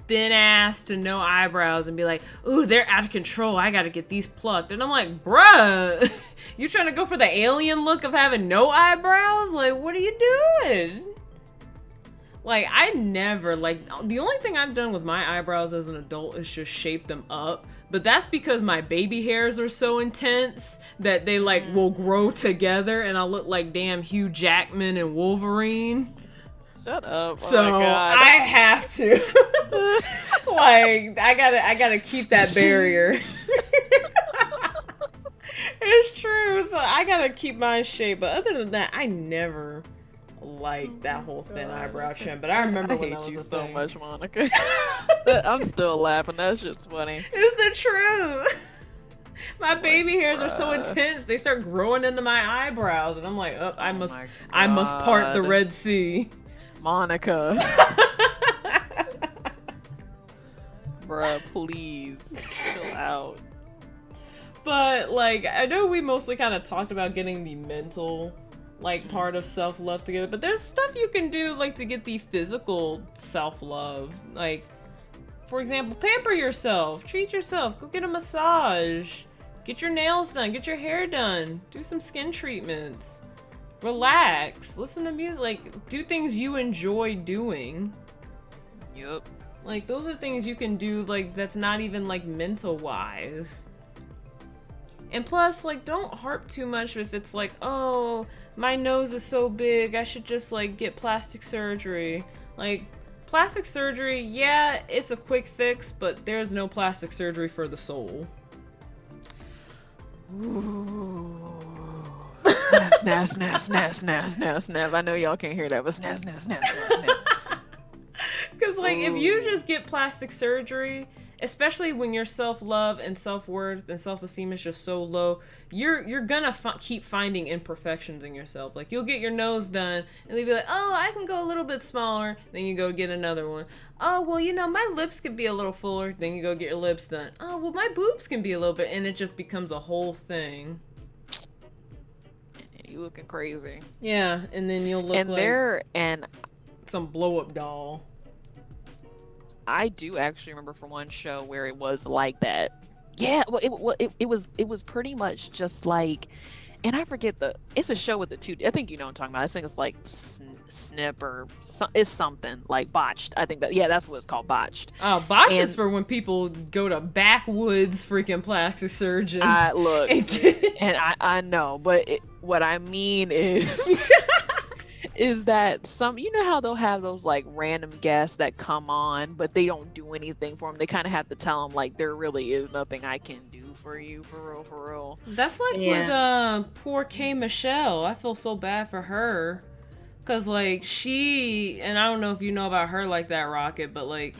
thin ass to no eyebrows and be like, ooh, they're out of control, I gotta get these plucked. And I'm like, bruh, you trying to go for the alien look of having no eyebrows? Like, what are you doing? Like, I never, like, the only thing I've done with my eyebrows as an adult is just shape them up. But that's because my baby hairs are so intense that they, like, will grow together and I'll look like damn Hugh Jackman and Wolverine. Shut up. So, oh my God. I have to. Like, I gotta keep that barrier. It's true. So, I gotta keep my shape. But other than that, I never like that whole thin eyebrow trim. But I remember when that was a thing. So much, Monica. I'm still laughing. That's just funny. It's the truth. My baby hairs are so intense, they start growing into my eyebrows, and I'm like, oh, I must part the Red Sea. Monica. Bruh, please chill out. But like, I know we mostly kind of talked about getting the mental like part of self-love together, but there's stuff you can do like to get the physical self-love. Like, for example, pamper yourself, treat yourself, go get a massage, get your nails done, get your hair done, do some skin treatments, relax, listen to music, like do things you enjoy doing. Yep. Like, those are things you can do, like, that's not even, like, mental-wise. And plus, like, don't harp too much if it's like, oh, my nose is so big, I should just, like, get plastic surgery. Like, plastic surgery, yeah, it's a quick fix, but there's no plastic surgery for the soul. Ooh. Snap, snap, snap, snap, snap, snap. I know y'all can't hear that, but snap, snap, snap, snap, snap. Because, like, if you just get plastic surgery, especially when your self-love and self-worth and self-esteem is just so low, you're gonna keep finding imperfections in yourself. Like, you'll get your nose done, and they'll be like, oh, I can go a little bit smaller. Then you go get another one. Oh, well, you know, my lips could be a little fuller. Then you go get your lips done. Oh, well, my boobs can be a little bit, and it just becomes a whole thing. You looking crazy. Yeah, and then you'll look and some blow-up doll. I do actually remember from one show where it was like that. Yeah, well, it was pretty much just like, and I forget it's a show with the two. I think you know what I'm talking about. I think it's like Snip or it's something like Botched. I think that's what it's called, Botched. Oh, Botched is for when people go to backwoods freaking plastic surgeons. Look, and I know, but what I mean is. Is that you know how they'll have those like random guests that come on, but they don't do anything for them. They kind of have to tell them like there really is nothing I can do for you, for real. That's like with poor K Michelle. I feel so bad for her, cause like and I don't know if you know about her like that, Rocket, but like.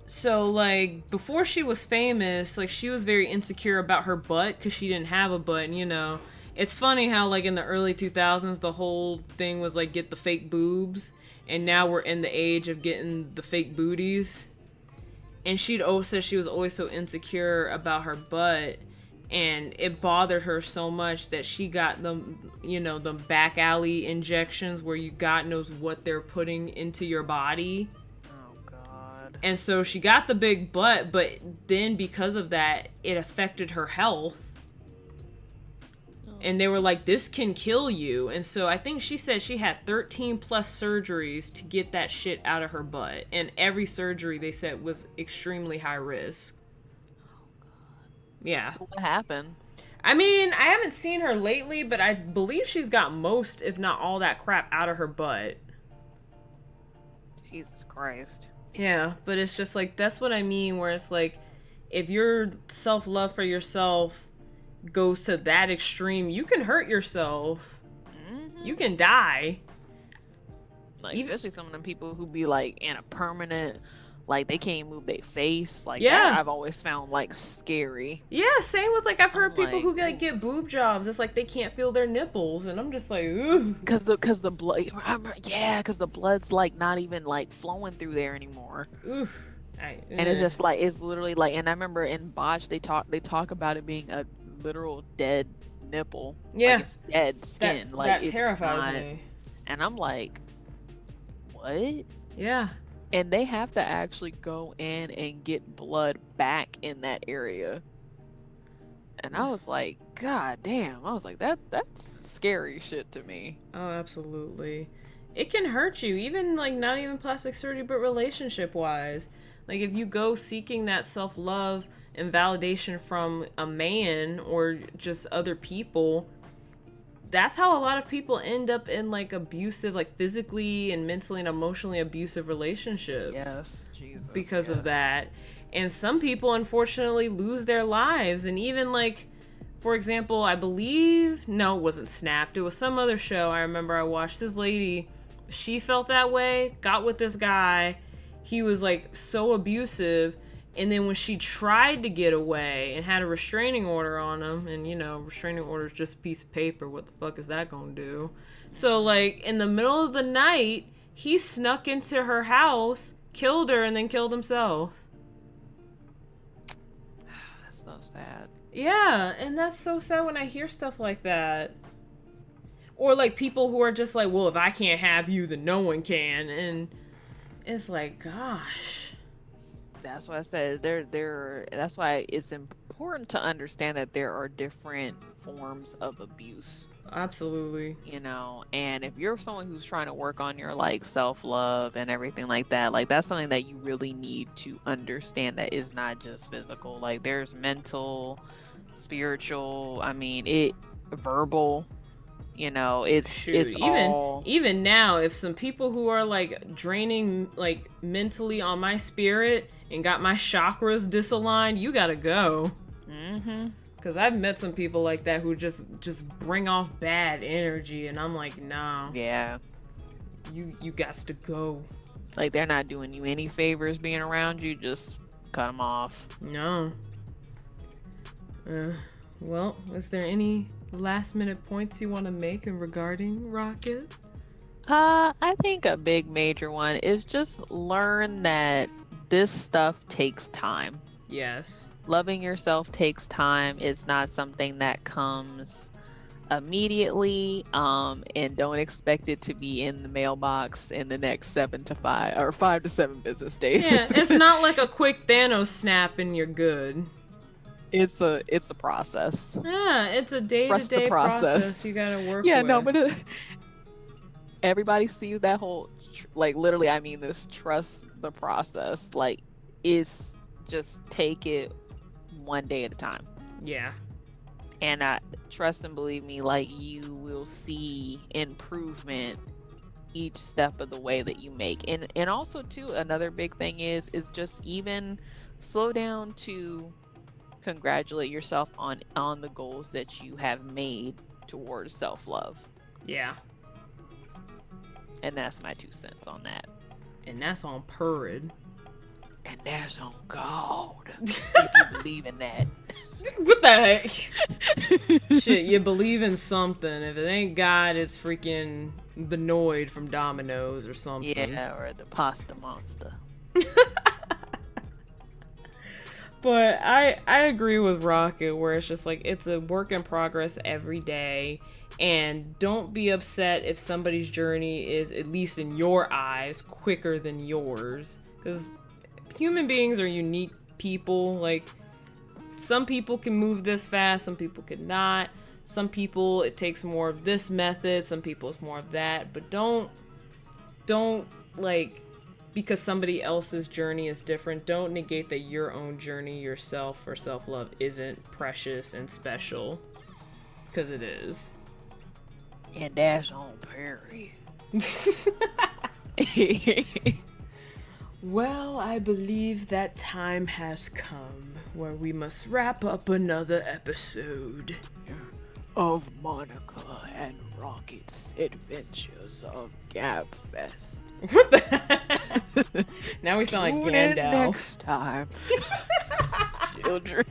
So, like, before she was famous, like, she was very insecure about her butt because she didn't have a butt, and, you know, it's funny how, like, in the early 2000s, the whole thing was, like, get the fake boobs, and now we're in the age of getting the fake booties, and she'd always said she was always so insecure about her butt, and it bothered her so much that she got them, you know, the back alley injections where you God knows what they're putting into your body. And so she got the big butt, but then because of that, it affected her health. And they were like, this can kill you. And so I think she said she had 13 plus surgeries to get that shit out of her butt. And every surgery, they said, was extremely high risk. Oh, God. Yeah. So what happened? I mean, I haven't seen her lately, but I believe she's got most, if not all, that crap out of her butt. Jesus Christ. Yeah, but it's just like, that's what I mean, where it's like, if your self-love for yourself goes to that extreme, you can hurt yourself. Mm-hmm. You can die. Like, especially some of them people who be like in a permanent, like they can't move their face. Like, that I've always found like scary. Yeah, same with like, I've heard people who like get boob jobs. It's like they can't feel their nipples, and I'm just like, ooh. Cause the blood, cause the blood's like not even like flowing through there anymore. Oof. And it's just like, it's literally like, and I remember in Botch they talk about it being a literal dead nipple. Yeah, like it's dead skin. That terrifies me. And I'm like, what? Yeah. And they have to actually go in and get blood back in that area. And I was like, God damn. I was like, that's scary shit to me. Oh, absolutely. It can hurt you, even like not even plastic surgery, but relationship wise. Like if you go seeking that self-love and validation from a man or just other people, that's how a lot of people end up in like abusive, like physically and mentally and emotionally abusive relationships. Yes, Jesus. Because of that. And some people unfortunately lose their lives. And even like, for example, I believe, no, it wasn't Snapped. It was some other show. I remember I watched this lady. She felt that way, got with this guy. He was like so abusive. And then when she tried to get away and had a restraining order on him, and you know, restraining order is just a piece of paper. What the fuck is that gonna do? So like in the middle of the night, he snuck into her house, killed her, and then killed himself. That's so sad. Yeah, and that's so sad when I hear stuff like that. Or like people who are just like, well, if I can't have you, then no one can. And it's like, gosh. That's why I said that's why it's important to understand that there are different forms of abuse. Absolutely. You know, and if you're someone who's trying to work on your like self-love and everything like that, like that's something that you really need to understand, that is not just physical. Like there's mental, spiritual, verbal, you know, it's even now, if some people who are like draining like mentally on my spirit and got my chakras disaligned, you gotta go. Because I've met some people like that who just bring off bad energy, and I'm like, nah. Yeah. You gots to go. Like, they're not doing you any favors being around you, just cut them off. No. Well, is there any last minute points you want to make regarding Rocket? I think a big major one is just learn that this stuff takes time. Yes. Loving yourself takes time. It's not something that comes immediately, and don't expect it to be in the mailbox in the next 5 to 7 business days. Yeah, it's not like a quick Thanos snap and you're good. It's a process. Yeah, it's a day-to-day process you gotta work with. Yeah, no, but everybody sees that whole, like, literally, I mean this, trust the process. Like, it's just take it one day at a time. Yeah. And trust and believe me, like, you will see improvement each step of the way that you make. And also, too, another big thing is just even slow down to congratulate yourself on the goals that you have made towards self-love. Yeah. And that's my 2 cents on that. And that's on Purrid. And that's on God. If you believe in that. What the heck? Shit, you believe in something. If it ain't God, it's freaking the Noid from Domino's or something. Yeah, or the pasta monster. But I agree with Rocket, where it's just like, it's a work in progress every day. And don't be upset if somebody's journey is, at least in your eyes, quicker than yours. Because human beings are unique people. Like, some people can move this fast, some people cannot. Some people, it takes more of this method, some people it's more of that. But don't like, because somebody else's journey is different, don't negate that your own journey yourself for self-love isn't precious and special. Because it is. And that's on Perry. Well, I believe that time has come where we must wrap up another episode of Monica and Rocket's Adventures of Gabfest. What the heck? Now we sound like Gandalf. Next time. Children.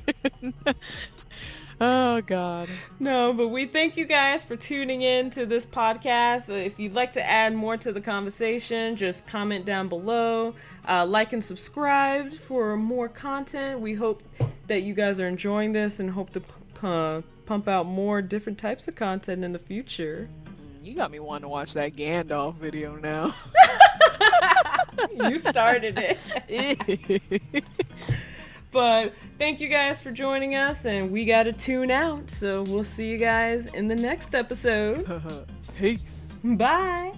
Oh, God. No, but we thank you guys for tuning in to this podcast. If you'd like to add more to the conversation, just comment down below. Like and subscribe for more content. We hope that you guys are enjoying this and hope to pump out more different types of content in the future. You got me wanting to watch that Gandalf video now. You started it. But thank you guys for joining us, and we gotta tune out, so we'll see you guys in the next episode. Peace. Bye.